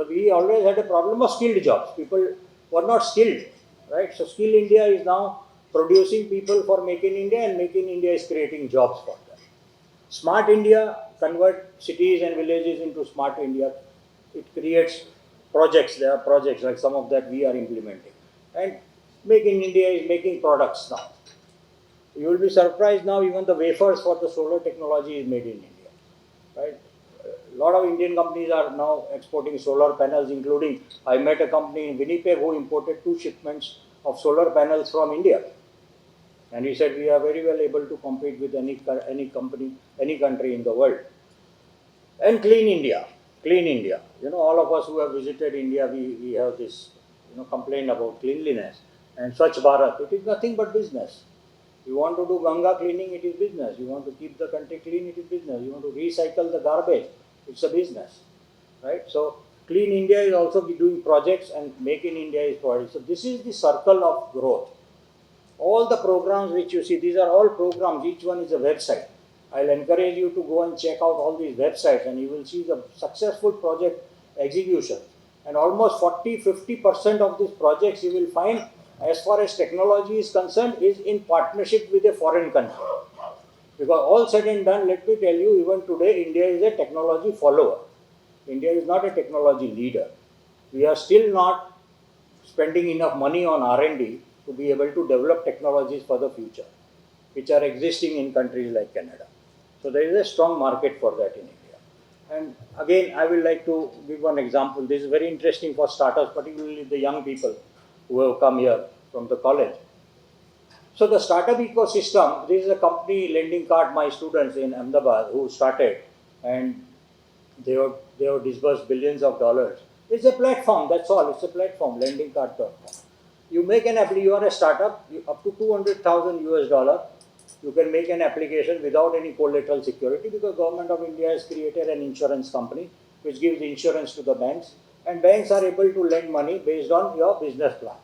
We always had a problem of skilled jobs. People were not skilled, right? So Skill India is now producing people for Make in India, and Make in India is creating jobs for them. Smart India convert cities and villages into Smart India. It creates projects. There are projects like some of that we are implementing. And Make in India is making products now. You will be surprised now, even the wafers for the solar technology is made in India. Right? A lot of Indian companies are now exporting solar panels, including I met a company in Winnipeg who imported 2 shipments of solar panels from India. And he said we are very well able to compete with any company, any country in the world. And Clean India. Clean India. All of us who have visited India, we have this complaint about cleanliness. And Swachh Bharat, it is nothing but business. You want to do Ganga cleaning, it is business. You want to keep the country clean, it is business. You want to recycle the garbage, it's a business. Right? So, Clean India is also doing projects, and Make in India is providing. So, this is the circle of growth. All the programs which you see, these are all programs, each one is a website. I'll encourage you to go and check out all these websites, and you will see the successful project execution. And almost 40-50% of these projects you will find, as far as technology is concerned, is in partnership with a foreign country. Because all said and done, let me tell you, even today, India is a technology follower. India is not a technology leader. We are still not spending enough money on R&D to be able to develop technologies for the future, which are existing in countries like Canada. So there is a strong market for that in India. And again, I will like to give one example. This is very interesting for startups, particularly the young people who have come here from the college. So the startup ecosystem, this is a company, Lending Card, my students in Ahmedabad who started, and they have disbursed billions of dollars. It's a platform, that's all. It's a platform, Lending Card platform. You make an application, you are a startup, up to 200,000 US dollar, you can make an application without any collateral security, because government of India has created an insurance company which gives insurance to the banks, and banks are able to lend money based on your business plan.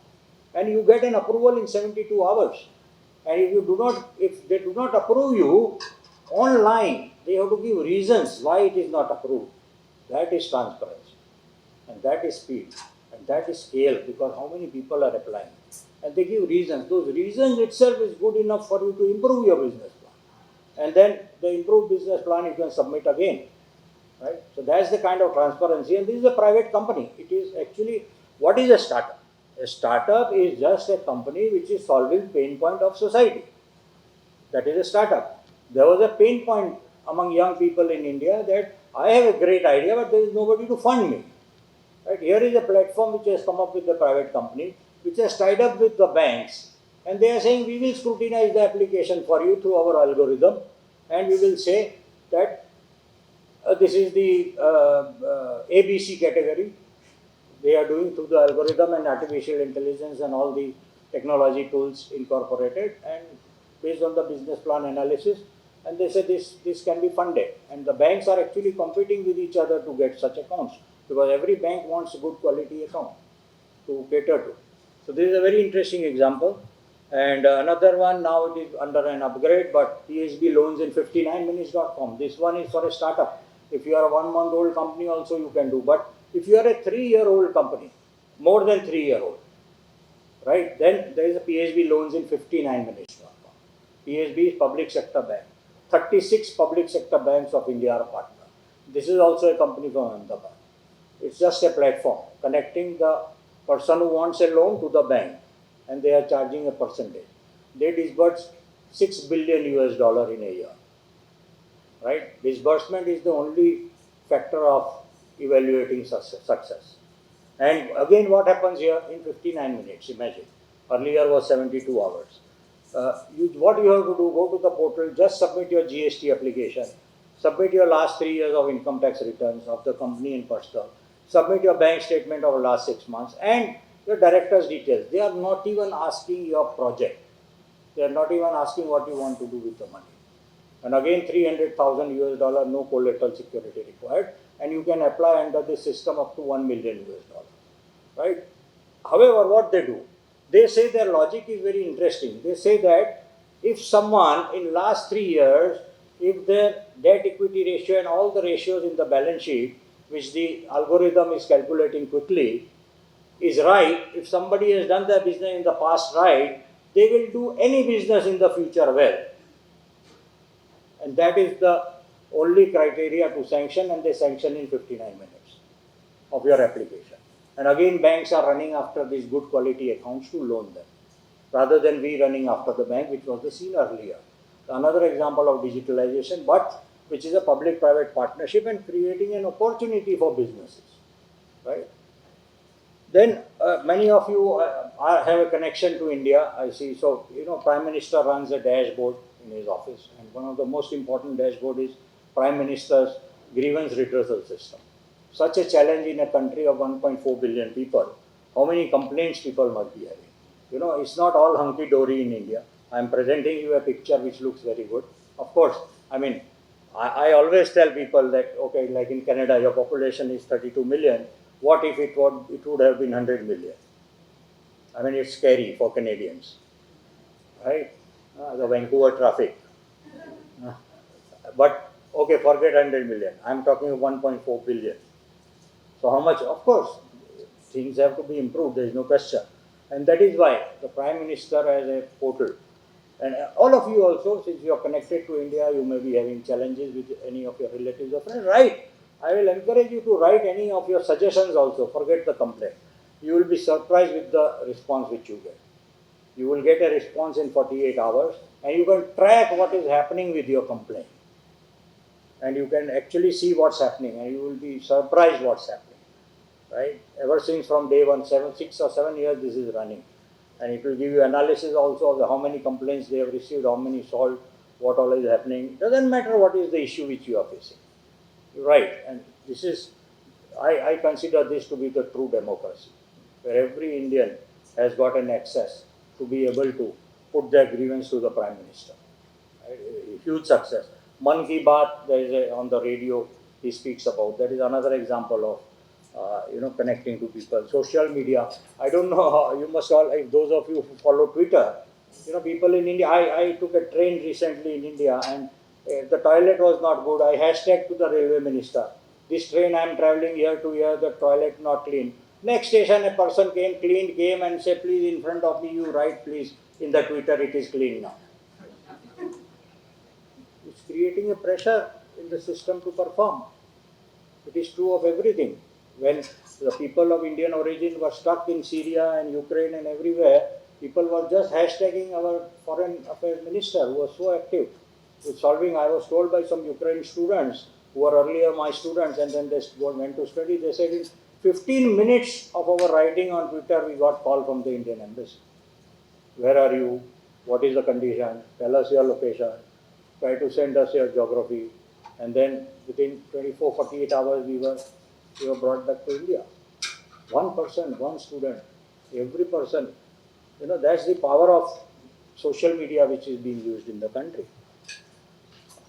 And you get an approval in 72 hours. And if they do not approve you online, they have to give reasons why it is not approved. That is transparency, and that is speed, and that is scale, because how many people are applying, and they give reasons. Those reasons itself is good enough for you to improve your business plan, and then the improved business plan you can submit again, right? So that's the kind of transparency, and this is a private company. It is actually, what is a startup? A startup is just a company which is solving pain point of society. That is a startup. There was a pain point among young people in India that I have a great idea, but there is nobody to fund me. Right? Here is a platform which has come up with the private company, which has tied up with the banks, and they are saying we will scrutinize the application for you through our algorithm, and we will say that this is the ABC category. They are doing through the algorithm and artificial intelligence and all the technology tools incorporated, and based on the business plan analysis, and they say this can be funded, and the banks are actually competing with each other to get such accounts, because every bank wants a good quality account to cater to. So this is a very interesting example. And another one, now it is under an upgrade, but PHB loans in 59minutes.com. This one is for a startup. If you are a 1 month old company also you can do, but if you are a 3-year-old company, more than 3-year-old, right, then there is a PHB loans in 59minutes.com. PHB is public sector bank. 36 public sector banks of India are partner. This is also a company from Ahmedabad. It's just a platform connecting the person who wants a loan to the bank, and they are charging a percentage. They disburse 6 billion US dollar in a year. Right? Disbursement is the only factor of evaluating success. And again, what happens here in 59 minutes? Imagine, earlier was 72 hours. What you have to do, go to the portal, just submit your GST application, submit your last 3 years of income tax returns of the company and personal, submit your bank statement of the last 6 months, and your director's details. They are not even asking your project. They are not even asking what you want to do with the money. And again, 300,000 US dollar, no collateral security required, and you can apply under this system up to 1 million US dollar, right? However, what they do, they say their logic is very interesting. They say that if someone in last 3 years, if their debt equity ratio and all the ratios in the balance sheet, which the algorithm is calculating quickly, is right, if somebody has done their business in the past right, they will do any business in the future well. And that is the only criteria to sanction, and they sanction in 59 minutes of your application. And again, banks are running after these good quality accounts to loan them, rather than we running after the bank, which was the scene earlier. Another example of digitalization, but which is a public-private partnership and creating an opportunity for businesses, right? Then many of you have a connection to India, I see. So, Prime Minister runs a dashboard in his office, and one of the most important dashboard is Prime Minister's grievance redressal system. Such a challenge in a country of 1.4 billion people. How many complaints people must be having? It's not all hunky-dory in India. I'm presenting you a picture which looks very good. Of course, I always tell people that, okay, like in Canada, your population is 32 million. What if it would have been 100 million? It's scary for Canadians, right? The Vancouver traffic. But, okay, forget 100 million. I'm talking of 1.4 billion. So how much? Of course, things have to be improved. There is no question. And that is why the Prime Minister has a portal. And all of you also, since you are connected to India, you may be having challenges with any of your relatives or friends. Write. I will encourage you to write any of your suggestions also. Forget the complaint. You will be surprised with the response which you get. You will get a response in 48 hours, and you can track what is happening with your complaint. and you can actually see what's happening, and you will be surprised what's happening, right? Ever since from day one, 6 or 7 years, this is running, and it will give you analysis also of how many complaints they have received, how many solved, what all is happening. Doesn't matter what is the issue which you are facing, right? And this is, I consider this to be the true democracy, where every Indian has got an access to be able to put their grievance to the Prime Minister. Right? A huge success. Man Ki Baat, there is on the radio, he speaks about. That is another example of connecting to people. Social media. I don't know how you must all, if those of you who follow Twitter, people in India. I took a train recently in India, and the toilet was not good. I hashtagged to the railway minister. This train I am traveling here to here, the toilet not clean. Next station, a person came and said, please in front of me, you write please in the Twitter, it is clean now. It's creating a pressure in the system to perform. It is true of everything. When the people of Indian origin were stuck in Syria and Ukraine and everywhere, people were just hashtagging our foreign affairs minister who was so active with solving. I was told by some Ukraine students who were earlier my students and then they went to study, they said in 15 minutes of our writing on Twitter, we got call from the Indian embassy. Where are you? What is the condition? Tell us your location. Try to send us your geography. And then within 24, 48 hours, we were brought back to India. One person, one student, every person. That's the power of social media which is being used in the country.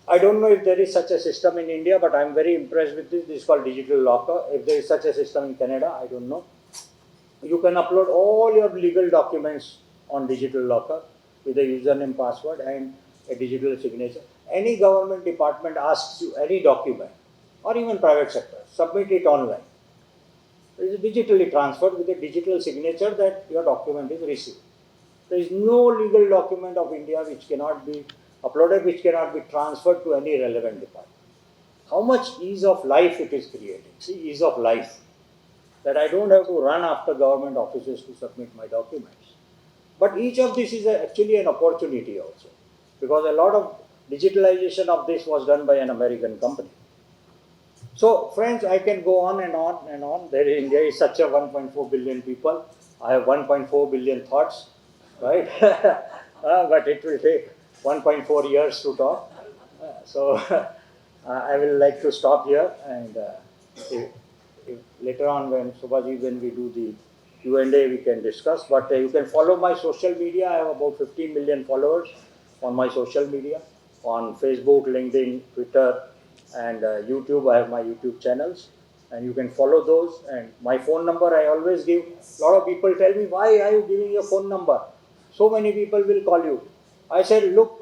I don't know if there is such a system in India, but I'm very impressed with this. This is called digital locker. If there is such a system in Canada, I don't know. You can upload all your legal documents on digital locker with a username, password, and a digital signature. Any government department asks you any document, or even private sector, submit it online. It is digitally transferred with a digital signature that your document is received. There is no legal document of India which cannot be uploaded, which cannot be transferred to any relevant department. How much ease of life it is creating. See, ease of life. That I don't have to run after government offices to submit my documents. But each of this is actually an opportunity also, because a lot of digitalization of this was done by an American company. So friends, I can go on and on and on. India is such a 1.4 billion people. I have 1.4 billion thoughts, right? But it will take 1.4 years to talk. So I will like to stop here, and if later on when we do the Q&A, we can discuss. But you can follow my social media. I have about 15 million followers on my social media, on Facebook, LinkedIn, Twitter, and YouTube. I have my YouTube channels, and you can follow those. And my phone number I always give. A lot of people tell me, why are you giving your phone number? So many people will call you. I said, look,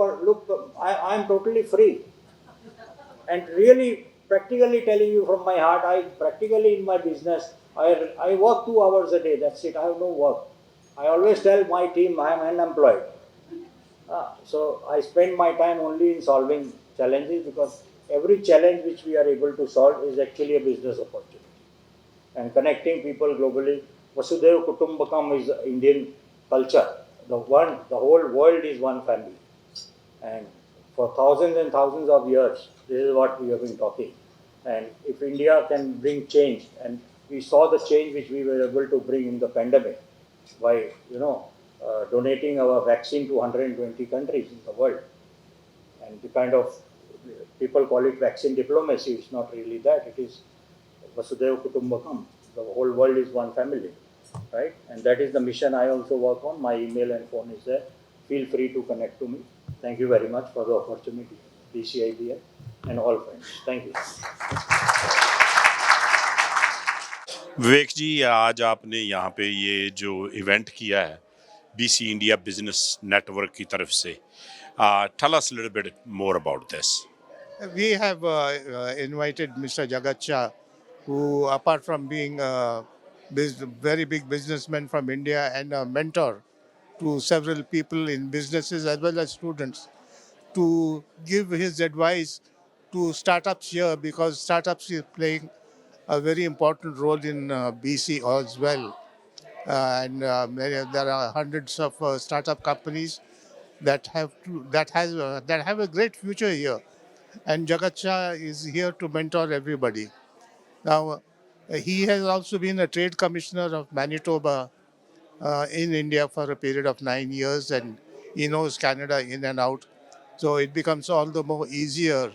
I am totally free. And really, practically telling you from my heart, I practically in my business, I work 2 hours a day, that's it, I have no work. I always tell my team I am unemployed. So I spend my time only in solving challenges, because every challenge which we are able to solve is actually a business opportunity. And connecting people globally, Vasudhaiva Kutumbakam is Indian culture. The whole world is one family. And for thousands and thousands of years, this is what we have been talking. And if India can bring change, and we saw the change which we were able to bring in the pandemic by, donating our vaccine to 120 countries in the world. And the kind of, people call it vaccine diplomacy, it's not really that, it is Vasudhaiva Kutumbakam. The whole world is one family, right? And that is the mission I also work on. My email and phone is there. Feel free to connect to me. Thank you very much for the opportunity, BCIBL and all friends. Thank you. विवेक जी, आज आपने यहाँ पे ये जो event किया है BC India business network की तरफ से, tell us a little bit more about this. We have invited Mr. Jagatcha, who, apart from being a very big businessman from India and a mentor to several people in businesses as well as students, to give his advice to startups here, because startups is playing a very important role in BC as well. There are hundreds of startup companies that have a great future here. and Jagat Shah is here to mentor everybody. Now, he has also been a trade commissioner of Manitoba in India for a period of 9 years, and he knows Canada in and out. So it becomes all the more easier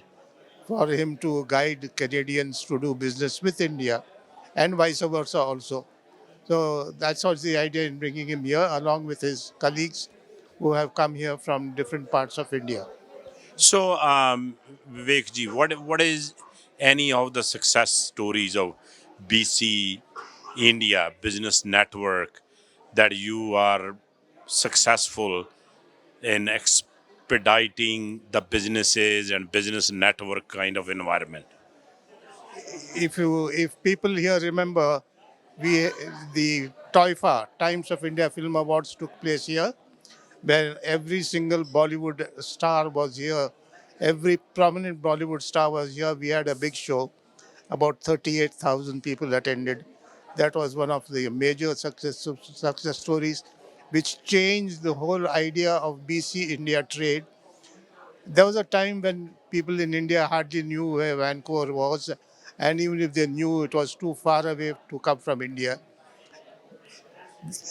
for him to guide Canadians to do business with India and vice versa also. So that's what's the idea in bringing him here along with his colleagues who have come here from different parts of India. So, Vivek ji, what is any of the success stories of BC India Business Network that you are successful in expediting the businesses and business network kind of environment? If people here remember, we the TOIFA Times of India Film Awards took place here, where every single Bollywood star was here. Every prominent Bollywood star was here. We had a big show. About 38,000 people attended. That was one of the major success stories, which changed the whole idea of BC India trade. There was a time when people in India hardly knew where Vancouver was, and even if they knew, it was too far away to come from India.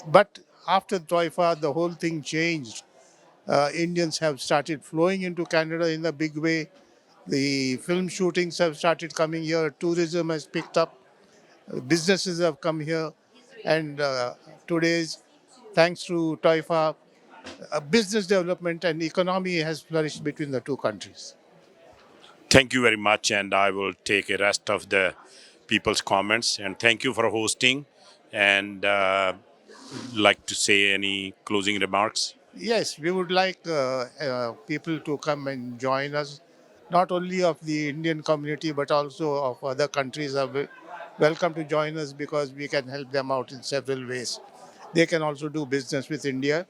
But after Toifa, the whole thing changed. Indians have started flowing into Canada in a big way. The film shootings have started coming here. Tourism has picked up. Businesses have come here. And today's, thanks to Toifa, business development and economy has flourished between the two countries. Thank you very much, and I will take a rest of the people's comments. And thank you for hosting. And like to say any closing remarks? Yes, we would like people to come and join us, not only of the Indian community but also of other countries are welcome to join us because we can help them out in several ways. They can also do business with India.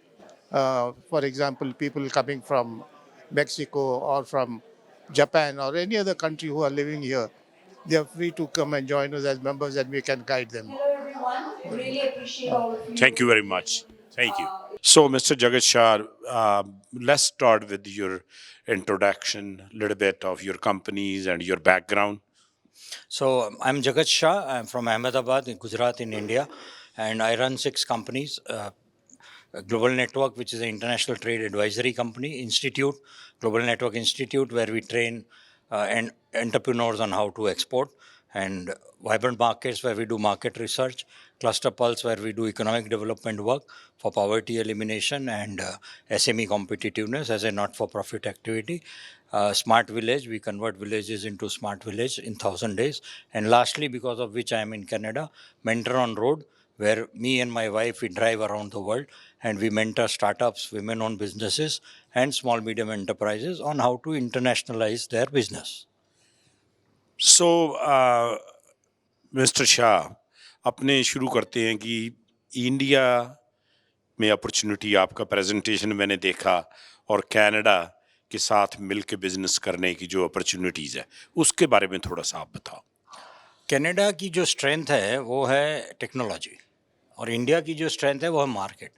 For example, people coming from Mexico or from Japan or any other country who are living here, they are free to come and join us as members and we can guide them. Hello everyone, really appreciate all of you. Thank you very much. Thank you. So, Mr. Jagat Shah, let's start with your introduction, a little bit of your companies and your background. So I'm Jagat Shah. I'm from Ahmedabad in Gujarat in India, and I run 6 companies. A Global Network, which is an international trade advisory company, Institute, Global Network Institute, where we train entrepreneurs on how to export, and Vibrant Markets, where we do market research, Cluster Pulse, where we do economic development work for poverty elimination and SME competitiveness as a not-for-profit activity. Smart Village, we convert villages into smart village in 1,000 days. And lastly, because of which I am in Canada, Mentor on Road, where me and my wife, we drive around the world and we mentor startups, women-owned businesses and small medium enterprises on how to internationalize their business. So, mister Shah, अपने शुरू करते हैं कि India में opportunity आपका presentation मैंने देखा और कनाडा के साथ मिलकर बिजनेस करने की जो अपॉर्चुनिटीज़ है उसके बारे में थोड़ा सा आप बताओ। कनाडा की जो स्ट्रेंथ है वो है टेक्नोलॉजी और इंडिया की जो स्ट्रेंथ है वो है मार्केट।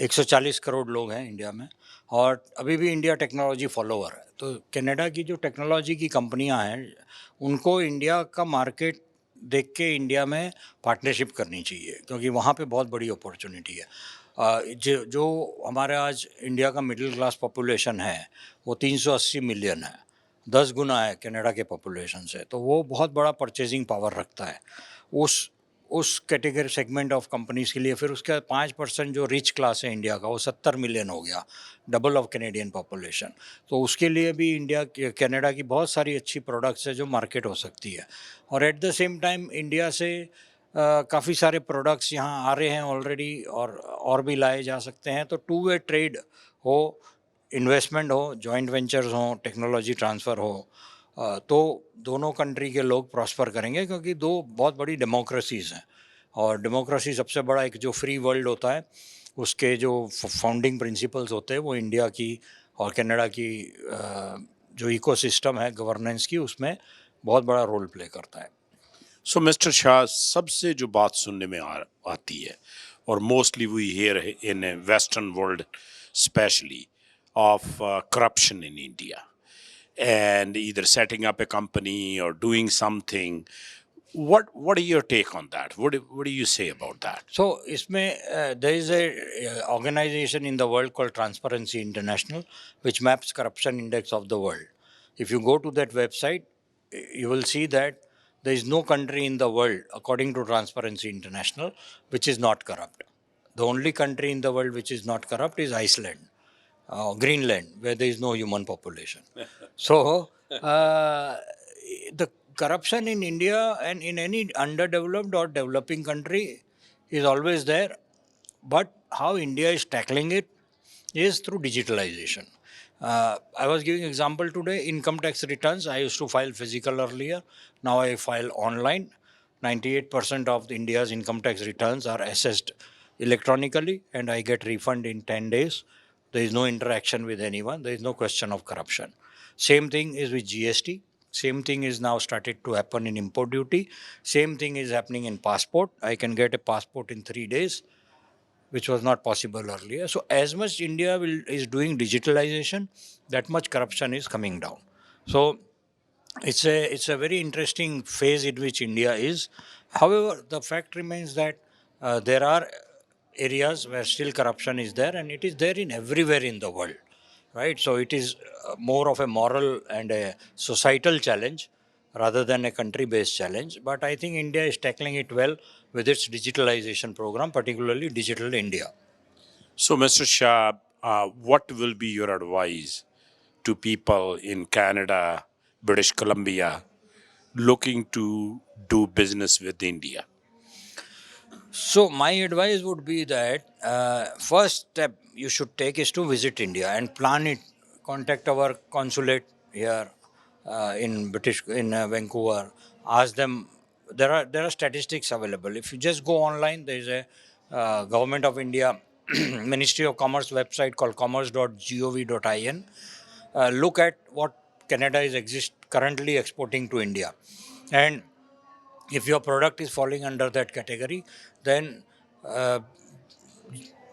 140 करोड़ लोग हैं इंडिया में और अभी भी इंडिया टेक्नोलॉजी फॉलोवर है। तो कनाडा की जो टेक्नोलॉजी की कंपनियां हैं उनको इंडिया का मार्केट देख के इंडिया में पार्टनरशिप करनी चाहिए क्योंकि वहाँ पे बहुत बड़ी अपॉर्चुनिटी है। जो हमारे आज इंडिया का मिडिल क्लास पॉपुलेशन है वो 380 मिलियन है, 10 गुना है कनाडा के पॉपुलेशन से। तो वो बहुत बड़ा परचेजिंग पावर रखता है उस कैटेगरी सेगमेंट ऑफ कंपनीज के लिए। फिर उसके 5% जो रिच क्लास है इंडिया का वो 70 मिलियन हो गया, डबल ऑफ कैनेडियन पॉपुलेशन। तो उसके लिए भी इंडिया कनाडा की बहुत सारी अच्छी प्रोडक्ट्स है जो मार्केट हो सकती है। और at the same time India से काफ़ी सारे प्रोडक्ट्स यहाँ आ रहे हैं ऑलरेडी और भी लाए जा सकते हैं। तो टू वे ट्रेड हो, इन्वेस्टमेंट हो, जॉइंट वेंचर्स हो, टेक्नोलॉजी ट्रांसफ़र हो, तो दोनों कंट्री के लोग प्रॉस्पर करेंगे क्योंकि दो बहुत बड़ी डेमोक्रेसीज़ हैं। और डेमोक्रेसी सबसे बड़ा एक जो फ्री वर्ल्ड होता है उसके जो फाउंडिंग प्रिंसिपल्स होते हैं वो इंडिया की और कनाडा की जो इकोसिस्टम है गवर्नेंस की उसमें बहुत बड़ा रोल प्ले करता है। सो मिस्टर शाह, सबसे जो बात सुनने में आती है और mostly we here in western world specially of corruption in India, and either setting up a company or doing something. What are your take on that? What do you say about that? So, there is a organization in the world called Transparency International, which maps corruption index of the world. If you go to that website, you will see that there is no country in the world, according to Transparency International, which is not corrupt. The only country in the world which is not corrupt is Iceland, Greenland, where there is no human population. So, the corruption in India and in any underdeveloped or developing country is always there. But how India is tackling it is through digitalization. I was giving example today, income tax returns. I used to file physical earlier. Now I file online. 98% of India's income tax returns are assessed electronically and I get refund in 10 days. There is no interaction with anyone. There is no question of corruption. Same thing is with GST. Same thing is now started to happen in import duty. Same thing is happening in passport. I can get a passport in 3 days, which was not possible earlier. So as much India is doing digitalization, that much corruption is coming down. So it's a very interesting phase in which India is. However, the fact remains that there are areas where still corruption is there, and it is there in everywhere in the world, right? So it is more of a moral and a societal challenge rather than a country-based challenge. But I think India is tackling it well with its digitalization program, particularly Digital India. So, Mr. Shah, what will be your advice to people in Canada, British Columbia, looking to do business with India? So my advice would be that first step you should take is to visit India and plan it. Contact our consulate here in Vancouver. Ask them. There are statistics available. If you just go online, there is a Government of India Ministry of Commerce website called commerce.gov.in. Look at what Canada is currently exporting to India, and if your product is falling under that category, then uh,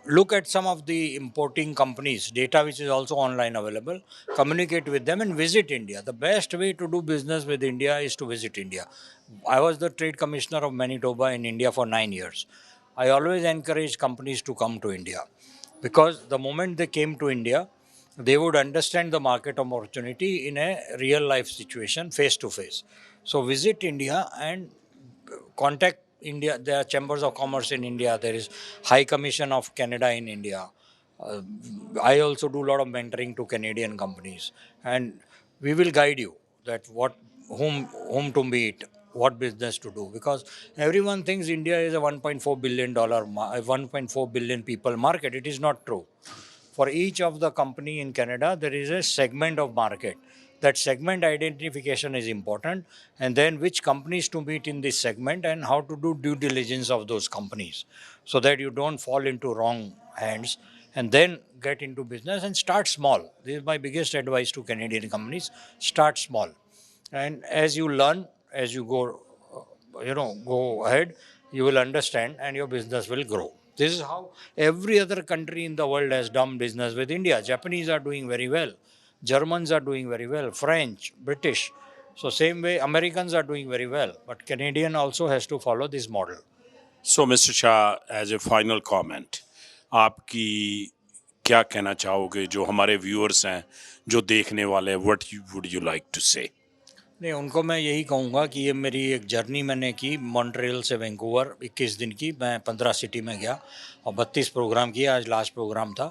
look at some of the importing companies, data which is also online available, communicate with them and visit India. The best way to do business with India is to visit India. I was the trade commissioner of Manitoba in India for 9 years. I always encourage companies to come to India because the moment they came to India, they would understand the market opportunity in a real life situation, face to face. So visit India and contact India. There are chambers of commerce in India. There is High Commission of Canada in India. Uh, I also do a lot of mentoring to Canadian companies, and we will guide you that whom to meet, what business to do. Because everyone thinks India is a $1.4 billion, 1.4 billion people market. It is not true. For each of the company in Canada, there is a segment of market. That segment identification is important, and then which companies to meet in this segment and how to do due diligence of those companies so that you don't fall into wrong hands, and then get into business and start small. This is my biggest advice to Canadian companies. Start small. And as you learn, as you go ahead, you will understand and your business will grow. This is how every other country in the world has done business with India. Japanese are doing very well. Germans are doing very well. French, British. So same way Americans are doing very well. But Canadian also has to follow this model. So, Mr. Shah, as a final comment, आपकी क्या कहना चाहोगे जो हमारे viewers हैं, जो देखने वाले हैं, what would you like to say? नहीं, उनको मैं यही कहूँगा कि ये मेरी एक जर्नी मैंने की मॉन्ट्रियल से वैंकूवर 21 दिन की. मैं 15 सिटी में गया और 32 प्रोग्राम किए. आज लास्ट प्रोग्राम था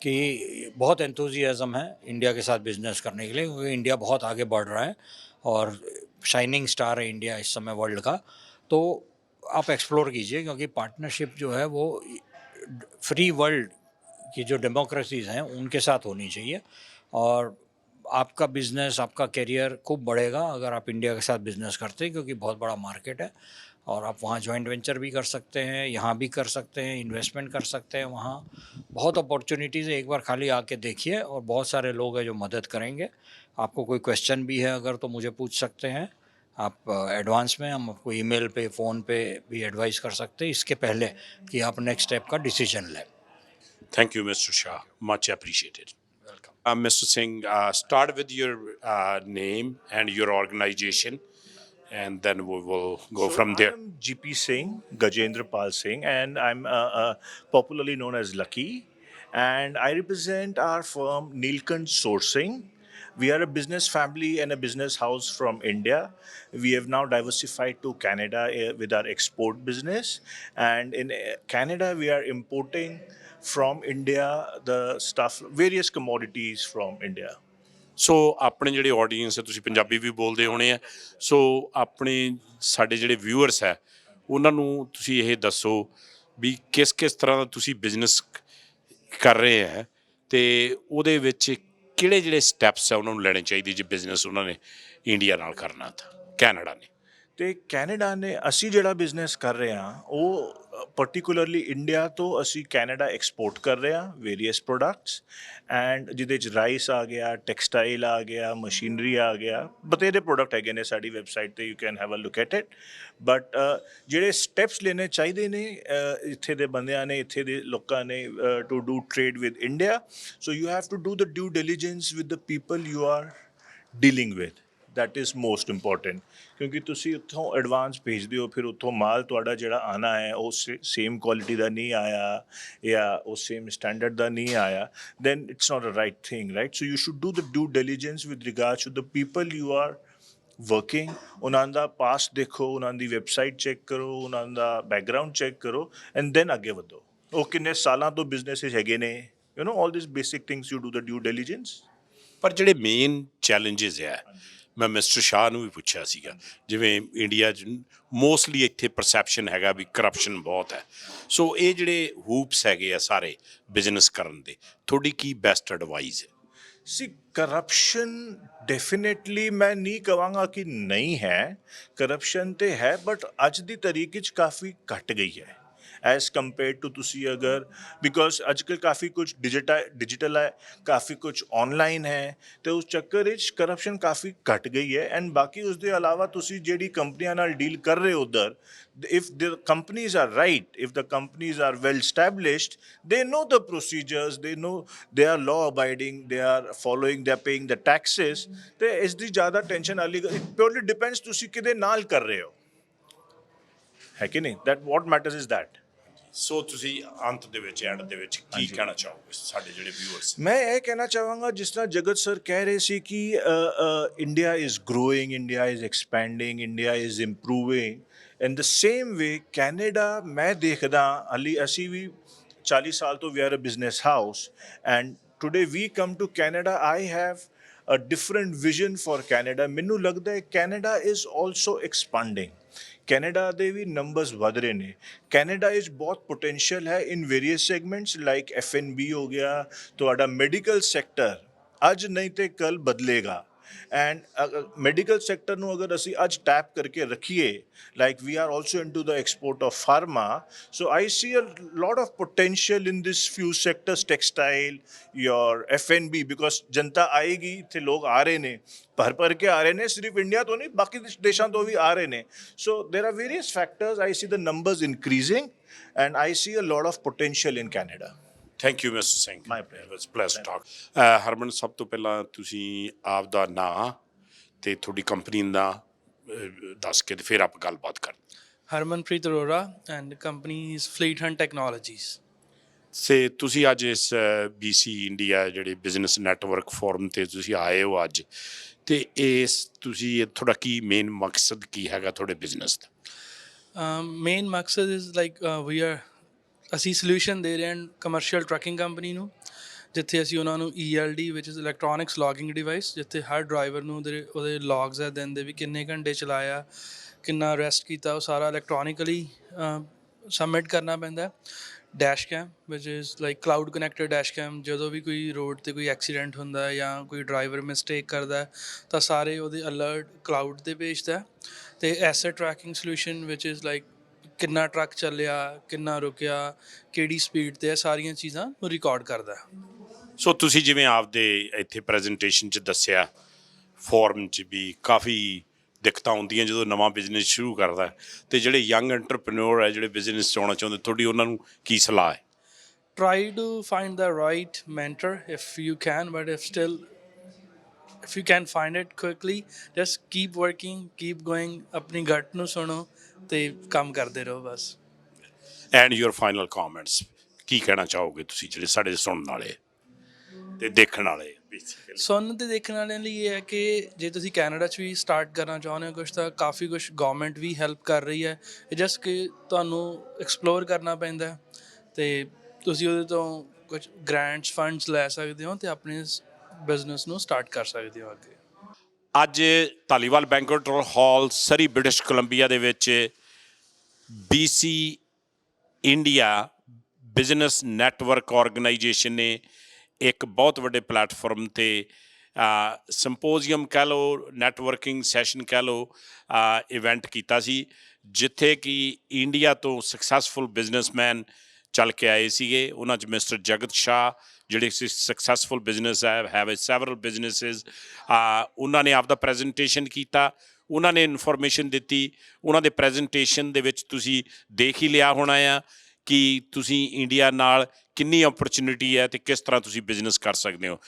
कि बहुत एंथुजियाज़म है इंडिया के साथ बिजनेस करने के लिए, क्योंकि इंडिया बहुत आगे बढ़ रहा है और शाइनिंग स्टार है इंडिया इस समय वर्ल्ड का. तो आप एक्सप्लोर कीजिए, क्योंकि पार्टनरशिप जो है वो फ्री वर्ल्ड की जो डेमोक्रेसीज़ हैं उनके साथ होनी चाहिए. और आपका बिजनेस, आपका करियर खूब बढ़ेगा अगर आप इंडिया के साथ बिजनेस करते हैं, क्योंकि बहुत बड़ा मार्केट है और आप वहाँ जॉइंट वेंचर भी कर सकते हैं, यहाँ भी कर सकते हैं, इन्वेस्टमेंट कर सकते हैं. वहाँ बहुत अपॉर्चुनिटीज़ है. एक बार खाली आके देखिए और बहुत सारे लोग हैं जो मदद करेंगे. आपको कोई क्वेश्चन भी है अगर तो मुझे पूछ सकते हैं आप एडवांस में. हम आपको ईमेल पे, फ़ोन पे भी एडवाइस कर सकते हैं इसके पहले कि आप नेक्स्ट स्टेप का डिसीजन लें. Thank you, Mr. Shah. Much appreciated. Welcome. Mr. Singh, start with your name and your organization, and then we will go from there. I'm GP Singh, Gajendra Pal Singh, and I'm popularly known as Lucky. And I represent our firm Nilkant Sourcing. We are a business family and a business house from India. We have now diversified to Canada with our export business. And in Canada, we are importing from India the stuff, various commodities from India. ਸੋ ਆਪਣੇ ਜਿਹੜੇ audience ਹੈ, ਤੁਸੀਂ ਪੰਜਾਬੀ ਵੀ ਬੋਲਦੇ ਹੋਣੇ ਆ, ਸੋ ਆਪਣੇ ਸਾਡੇ ਜਿਹੜੇ ਵਿਊਅਰਸ ਹੈ ਉਹਨਾਂ ਨੂੰ ਤੁਸੀਂ ਇਹ ਦੱਸੋ ਵੀ ਕਿਸ ਕਿਸ ਤਰ੍ਹਾਂ ਦਾ ਤੁਸੀਂ ਬਿਜ਼ਨਸ ਕਰ ਰਹੇ ਹੈ ਅਤੇ ਉਹਦੇ ਵਿੱਚ ਕਿਹੜੇ ਜਿਹੜੇ ਸਟੈਪਸ ਹੈ ਉਹਨਾਂ ਨੂੰ ਲੈਣੇ ਚਾਹੀਦੇ ਜੇ ਬਿਜ਼ਨਸ ਉਹਨਾਂ ਨੇ ਇੰਡੀਆ ਨਾਲ ਕਰਨਾ ਤਾਂ ਕੈਨੇਡਾ ਨੇ। ਤੇ ਕੈਨੇਡਾ ਨੇ ਅਸੀਂ ਜਿਹੜਾ ਬਿਜ਼ਨਸ ਕਰ ਰਹੇ ਹਾਂ ਉਹ ਪਰਟੀਕੂਲਰਲੀ ਇੰਡੀਆ ਤੋਂ ਅਸੀਂ ਕੈਨੇਡਾ ਐਕਸਪੋਰਟ ਕਰ ਰਹੇ ਹਾਂ ਵੇਰੀਅਸ ਪ੍ਰੋਡਕਟਸ ਐਂਡ ਜਿਹਦੇ 'ਚ ਰਾਈਸ ਆ ਗਿਆ, ਟੈਕਸਟਾਈਲ ਆ ਗਿਆ, ਮਸ਼ੀਨਰੀ ਆ ਗਿਆ, ਬਥੇਰੇ ਪ੍ਰੋਡਕਟ ਹੈਗੇ ਨੇ ਸਾਡੀ ਵੈਬਸਾਈਟ 'ਤੇ, you can have a look at it. But ਜਿਹੜੇ ਸਟੈਪਸ ਲੈਣੇ ਚਾਹੀਦੇ ਨੇ ਇੱਥੇ ਦੇ ਬੰਦਿਆਂ ਨੇ, ਇੱਥੇ ਦੇ ਲੋਕਾਂ ਨੇ to do trade with India, so you have to do the due diligence with the people you are dealing with. that is most important ਕਿਉਂਕਿ ਤੁਸੀਂ ਉੱਥੋਂ ਐਡਵਾਂਸ ਭੇਜਦੇ ਹੋ, ਫਿਰ ਉੱਥੋਂ ਮਾਲ ਤੁਹਾਡਾ ਜਿਹੜਾ ਆਉਣਾ ਹੈ ਉਹ ਸੇਮ ਕੁਆਲਿਟੀ ਦਾ ਨਹੀਂ ਆਇਆ ਜਾਂ ਉਹ ਸੇਮ ਸਟੈਂਡਰਡ ਦਾ ਨਹੀਂ ਆਇਆ, then it's not a right thing, right? So you should do the due diligence with regards to the people you are working, ਉਹਨਾਂ ਦਾ ਪਾਸਟ ਦੇਖੋ, ਉਹਨਾਂ ਦੀ ਵੈਬਸਾਈਟ ਚੈੱਕ ਕਰੋ, ਉਹਨਾਂ ਦਾ ਬੈਕਗਰਾਊਂਡ ਚੈੱਕ ਕਰੋ ਐਂਡ ਦੈਨ ਅੱਗੇ ਵਧੋ। ਉਹ ਕਿੰਨੇ ਸਾਲਾਂ ਤੋਂ ਬਿਜ਼ਨਸ ਹੈਗੇ ਨੇ, you know, all these basic things you do the due diligence। ਪਰ ਜਿਹੜੇ ਮੇਨ ਚੈਲੰਜਸ ਹੈ, ਮੈਂ ਮਿਸਟਰ ਸ਼ਾਹ ਨੂੰ ਵੀ ਪੁੱਛਿਆ ਸੀਗਾ, ਜਿਵੇਂ ਇੰਡੀਆ 'ਚ ਮੋਸਟਲੀ ਇੱਥੇ ਪਰਸੈਪਸ਼ਨ ਹੈਗਾ ਵੀ ਕਰਪਸ਼ਨ ਬਹੁਤ ਹੈ, ਸੋ ਇਹ ਜਿਹੜੇ ਹੂਪਸ ਹੈਗੇ ਆ ਸਾਰੇ ਬਿਜ਼ਨਸ ਕਰਨ ਦੇ, ਤੁਹਾਡੀ ਕੀ ਬੈਸਟ ਐਡਵਾਈਸ ਹੈ? ਸੀ ਕਰਪਸ਼ਨ ਡੈਫੀਨੇਟਲੀ ਮੈਂ ਨਹੀਂ ਕਹਾਂਗਾ ਕਿ ਨਹੀਂ ਹੈ, ਕਰਪਸ਼ਨ ਤਾਂ ਹੈ ਬਟ ਅੱਜ ਦੀ ਤਰੀਕ 'ਚ ਕਾਫੀ ਘੱਟ ਗਈ ਹੈ ਐਜ਼ ਕੰਪੇਅਰ ਟੂ ਤੁਸੀਂ ਅਗਰ, ਬਿਕੋਜ਼ ਅੱਜ ਕੱਲ੍ਹ ਕਾਫੀ ਕੁਛ ਡਿਜੀਟਲ ਹੈ, ਕਾਫੀ ਕੁਛ ਔਨਲਾਈਨ ਹੈ, ਅਤੇ ਉਸ ਚੱਕਰ ਵਿੱਚ ਕਰਪਸ਼ਨ ਕਾਫੀ ਘੱਟ ਗਈ ਹੈ। ਐਂਡ ਬਾਕੀ ਉਸ ਦੇ ਇਲਾਵਾ ਤੁਸੀਂ ਜਿਹੜੀ ਕੰਪਨੀਆਂ ਨਾਲ ਡੀਲ ਕਰ ਰਹੇ ਹੋ ਉੱਧਰ, if the companies are right, if the companies are well established, they know the procedures, they know they are law abiding, they are following, they are paying the taxes, ਤੇ ਇਸ ਦੀ ਜ਼ਿਆਦਾ ਟੈਨਸ਼ਨ ਵਾਲੀ, it purely depends ਤੁਸੀਂ ਕਿਹਦੇ ਨਾਲ ਕਰ ਰਹੇ ਹੋ, ਹੈ ਕਿ ਨਹੀਂ, that what matters is that। ਸੋ ਤੁਸੀਂ ਅੰਤ ਦੇ ਵਿੱਚ, ਐਂਡ ਦੇ ਵਿੱਚ ਕੀ ਕਹਿਣਾ ਚਾਹੋਗੇ ਸਾਡੇ ਜਿਹੜੇ ਵਿਊਅਰਸ? ਮੈਂ ਇਹ ਕਹਿਣਾ ਚਾਹਾਂਗਾ, ਜਿਸ ਤਰ੍ਹਾਂ ਜਗਤ ਸਰ ਕਹਿ ਰਹੇ ਸੀ ਕਿ India is growing, India is expanding, India is improving, in the same way Canada ਮੈਂ ਦੇਖਦਾ ਹਾਲੀ, ਅਸੀਂ ਵੀ 40 ਸਾਲ ਤੋਂ we are a business house and today we come to Canada, I have a different vision for Canada. ਮੈਨੂੰ ਲੱਗਦਾ ਹੈ Canada is also expanding, Canada ਦੇ ਵੀ ਨੰਬਰਸ ਵਧ ਰਹੇ ਨੇ, ਕੈਨੇਡਾ ਵਿੱਚ ਬਹੁਤ ਪੋਟੈਂਸ਼ੀਅਲ ਹੈ ਇਨ ਵੇਰੀਅਸ ਸੈਗਮੈਂਟਸ ਲਾਈਕ F&B ਹੋ ਗਿਆ, ਤੁਹਾਡਾ ਮੈਡੀਕਲ ਸੈਕਟਰ ਅੱਜ ਨਹੀਂ ਤੇ ਕੱਲ੍ਹ ਬਦਲੇਗਾ ਐਂਡ ਮੈਡੀਕਲ ਸੈਕਟਰ ਨੂੰ ਅਗਰ ਅਸੀਂ ਅੱਜ ਟੈਪ ਕਰਕੇ ਰੱਖੀਏ, like we are also into the export of pharma, so I see a lot of potential in this few sectors, textile, your F&B, because ਜਨਤਾ ਆਏਗੀ, ਇੱਥੇ ਲੋਕ ਆ ਰਹੇ ਨੇ, ਭਰ ਕੇ ਆ ਰਹੇ ਨੇ, ਸਿਰਫ ਇੰਡੀਆ ਤੋਂ ਨਹੀਂ ਬਾਕੀ ਦੇਸ਼ਾਂ ਤੋਂ ਵੀ ਆ ਰਹੇ ਨੇ, so there are various factors, I see the numbers increasing and I see a lot of potential in Canada. Thank you mister Singh, My pleasure. It's pleasure talk. Harman, ਸਭ ਤੋਂ ਪਹਿਲਾਂ ਤੁਸੀਂ ਆਪ ਦਾ ਨਾਂ ਅਤੇ ਤੁਹਾਡੀ ਕੰਪਨੀ ਦਾ ਦੱਸ ਕੇ ਤੇ ਫਿਰ ਆਪਾਂ ਗੱਲਬਾਤ ਕਰਦੇ। Harmanpreet Arora and company is Fleet Hunt Technologies. ਤੇ ਤੁਸੀਂ ਅੱਜ ਇਸ BC ਇੰਡੀਆ ਜਿਹੜੇ ਬਿਜ਼ਨਸ ਨੈਟਵਰਕ ਫੋਰਮ 'ਤੇ ਤੁਸੀਂ ਆਏ ਹੋ ਅੱਜ, ਅਤੇ ਤੁਸੀਂ ਤੁਹਾਡਾ ਕੀ ਮੇਨ ਮਕਸਦ ਕੀ ਹੈਗਾ ਤੁਹਾਡੇ ਬਿਜ਼ਨਸ ਦਾ? Main ਮਕਸਦ is like we are, ਅਸੀਂ ਸੋਲਿਊਸ਼ਨ ਦੇ ਰਹੇ ਹਾਂ ਕਮਰਸ਼ੀਅਲ ਟਰੱਕਿੰਗ ਕੰਪਨੀ ਨੂੰ, ਜਿੱਥੇ ਅਸੀਂ ਉਹਨਾਂ ਨੂੰ ELD which is electronics logging device, ਜਿੱਥੇ ਹਰ ਡਰਾਈਵਰ ਨੂੰ ਉਹਦੇ ਲੌਗਸ ਹੈ, ਦਿਨ ਦੇ ਵੀ ਕਿੰਨੇ ਘੰਟੇ ਚਲਾਇਆ, ਕਿੰਨਾ ਰੈਸਟ ਕੀਤਾ, ਉਹ ਸਾਰਾ ਇਲੈਕਟ੍ਰੋਨਿਕਲੀ ਸਬਮਿਟ ਕਰਨਾ ਪੈਂਦਾ। Dash cam which is like cloud connected dash cam, ਜਦੋਂ ਵੀ ਕੋਈ ਰੋਡ 'ਤੇ ਕੋਈ ਐਕਸੀਡੈਂਟ ਹੁੰਦਾ ਜਾਂ ਕੋਈ ਡਰਾਈਵਰ ਮਿਸਟੇਕ ਕਰਦਾ ਤਾਂ ਸਾਰੇ ਉਹਦੇ ਅਲਰਟ ਕਲਾਊਡ 'ਤੇ ਭੇਜਦਾ। ਅਤੇ ਐਸਟ ਟਰੈਕਿੰਗ ਸੋਲਿਊਸ਼ਨ ਵਿਚ ਇਜ਼ ਲਾਈਕ ਕਿੰਨਾ ਟਰੱਕ ਚੱਲਿਆ, ਕਿੰਨਾ ਰੁਕਿਆ, ਕਿਹੜੀ ਸਪੀਡ 'ਤੇ, ਇਹ ਸਾਰੀਆਂ ਚੀਜ਼ਾਂ ਨੂੰ ਰਿਕਾਰਡ ਕਰਦਾ। ਸੋ ਤੁਸੀਂ ਜਿਵੇਂ ਆਪਦੇ ਇੱਥੇ ਪ੍ਰੈਜੈਂਟੇਸ਼ਨ 'ਚ ਦੱਸਿਆ, ਫੋਰਮ 'ਚ ਵੀ ਕਾਫੀ ਦਿੱਕਤਾਂ ਆਉਂਦੀਆਂ ਜਦੋਂ ਨਵਾਂ ਬਿਜ਼ਨਸ ਸ਼ੁਰੂ ਕਰਦਾ, ਅਤੇ ਜਿਹੜੇ ਯੰਗ ਐਂਟਰਪ੍ਰੈਨਿਓਰ ਹੈ ਜਿਹੜੇ ਬਿਜ਼ਨਸ 'ਚ ਆਉਣਾ ਚਾਹੁੰਦੇ, ਤੁਹਾਡੀ ਉਹਨਾਂ ਨੂੰ ਕੀ ਸਲਾਹ ਹੈ? try to find the right mentor if you can, but if you can find it quickly, just keep working, keep going, ਆਪਣੀ gut ਨੂੰ ਸੁਣੋ ਤੇ ਕੰਮ ਕਰਦੇ ਰਹੋ ਬਸ। ਐਂਡ ਯੂਰ ਫਾਈਨਲ ਕਮੈਂਟਸ, ਕੀ ਕਹਿਣਾ ਚਾਹੋਗੇ ਤੁਸੀਂ ਜਿਹੜੇ ਸਾਡੇ ਸੁਣਨ ਵਾਲੇ ਤੇ ਦੇਖਣ ਵਾਲੇ ਬੇਸਿਕਲੀ? ਸੁਣਨ ਤੇ ਦੇਖਣ ਵਾਲਿਆਂ ਲਈ ਇਹ ਹੈ ਕਿ ਜੇ ਤੁਸੀਂ ਕੈਨੇਡਾ 'ਚ ਵੀ ਸਟਾਰਟ ਕਰਨਾ ਚਾਹੁੰਦੇ ਹੋ ਕੁਛ, ਤਾਂ ਕਾਫੀ ਕੁਛ ਗੌਰਮੈਂਟ ਵੀ ਹੈਲਪ ਕਰ ਰਹੀ ਹੈ। ਇਹ ਜਸਟ ਕਿ ਤੁਹਾਨੂੰ ਐਕਸਪਲੋਰ ਕਰਨਾ ਪੈਂਦਾ ਹੈ ਅਤੇ ਤੁਸੀਂ ਉਹਦੇ ਤੋਂ ਕੁਛ ਗ੍ਰਾਂਟਸ ਫੰਡਸ ਲੈ ਸਕਦੇ ਹੋ ਅਤੇ ਆਪਣੇ ਬਿਜ਼ਨਸ ਨੂੰ ਸਟਾਰਟ ਕਰ ਸਕਦੇ ਹੋ ਅੱਗੇ। ਅੱਜ ਧਾਲੀਵਾਲ ਬੈਂਕੁਏਟ ਹਾਲ ਸਰੀ ਬ੍ਰਿਟਿਸ਼ ਕੋਲੰਬੀਆ ਦੇ ਵਿੱਚ BC India business network organisation ਨੇ ਇੱਕ ਬਹੁਤ ਵੱਡੇ ਪਲੈਟਫਾਰਮ 'ਤੇ ਸਿੰਪੋਜ਼ੀਅਮ ਕਹਿ ਲਓ, ਨੈਟਵਰਕਿੰਗ ਸੈਸ਼ਨ ਕਹਿ ਲਓ, ਇਵੈਂਟ ਕੀਤਾ ਸੀ, ਜਿੱਥੇ ਕਿ ਇੰਡੀਆ ਤੋਂ ਸਕਸੈਸਫੁਲ ਬਿਜ਼ਨਸਮੈਨ ਚੱਲ ਕੇ ਆਏ ਸੀਗੇ। ਉਹਨਾਂ 'ਚ ਮਿਸਟਰ ਜਗਤ ਸ਼ਾਹ ਜਿਹੜੇ successful business have several businesses, ਉਹਨਾਂ ਨੇ ਆਪਦਾ ਪ੍ਰੈਜੈਂਟੇਸ਼ਨ ਕੀਤਾ, ਉਹਨਾਂ ਨੇ ਇਨਫੋਰਮੇਸ਼ਨ ਦਿੱਤੀ। ਉਹਨਾਂ ਦੇ ਪ੍ਰੈਜੈਂਟੇਸ਼ਨ ਦੇ ਵਿੱਚ ਤੁਸੀਂ ਦੇਖ ਹੀ ਲਿਆ ਹੋਣਾ ਆ ਕਿ ਤੁਸੀਂ ਇੰਡੀਆ ਨਾਲ ਕਿੰਨੀ ਓਪਰਚੁਨਿਟੀ ਹੈ ਅਤੇ ਕਿਸ ਤਰ੍ਹਾਂ ਤੁਸੀਂ ਬਿਜ਼ਨਸ ਕਰ ਸਕਦੇ ਹੋ।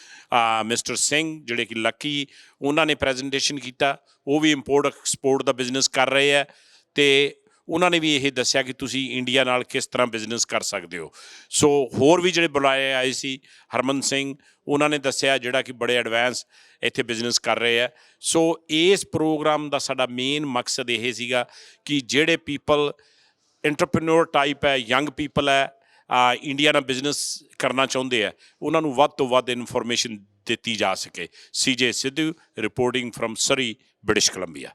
ਮਿਸਟਰ ਸਿੰਘ ਜਿਹੜੇ ਕਿ ਲੱਕੀ, ਉਹਨਾਂ ਨੇ ਪ੍ਰੈਜੈਂਟੇਸ਼ਨ ਕੀਤਾ, ਉਹ ਵੀ ਇੰਪੋਰਟ ਐਕਸਪੋਰਟ ਦਾ ਬਿਜ਼ਨਸ ਕਰ ਰਹੇ ਹੈ ਅਤੇ ਉਹਨਾਂ ਨੇ ਵੀ ਇਹ ਦੱਸਿਆ ਕਿ ਤੁਸੀਂ ਇੰਡੀਆ ਨਾਲ ਕਿਸ ਤਰ੍ਹਾਂ ਬਿਜ਼ਨਸ ਕਰ ਸਕਦੇ ਹੋ। ਸੋ ਹੋਰ ਵੀ ਜਿਹੜੇ ਬੁਲਾਏ ਆਏ ਸੀ, ਹਰਮਨ ਸਿੰਘ, ਉਹਨਾਂ ਨੇ ਦੱਸਿਆ ਜਿਹੜਾ ਕਿ ਬੜੇ ਐਡਵਾਂਸ ਇੱਥੇ ਬਿਜ਼ਨਸ ਕਰ ਰਹੇ ਆ। ਸੋ ਇਸ ਪ੍ਰੋਗਰਾਮ ਦਾ ਸਾਡਾ ਮੇਨ ਮਕਸਦ ਇਹ ਸੀਗਾ ਕਿ ਜਿਹੜੇ ਪੀਪਲ ਇੰਟਰਪ੍ਰੀਨਿਓਰ ਟਾਈਪ ਹੈ, ਯੰਗ ਪੀਪਲ ਹੈ, ਇੰਡੀਆ ਨਾਲ ਬਿਜ਼ਨਸ ਕਰਨਾ ਚਾਹੁੰਦੇ ਆ, ਉਹਨਾਂ ਨੂੰ ਵੱਧ ਤੋਂ ਵੱਧ ਇਨਫੋਰਮੇਸ਼ਨ ਦਿੱਤੀ ਜਾ ਸਕੇ। CJ ਸਿੱਧੂ ਰਿਪੋਰਟਿੰਗ ਫਰਮ ਸਰੀ, ਬ੍ਰਿਟਿਸ਼ ਕੋਲੰਬੀਆ।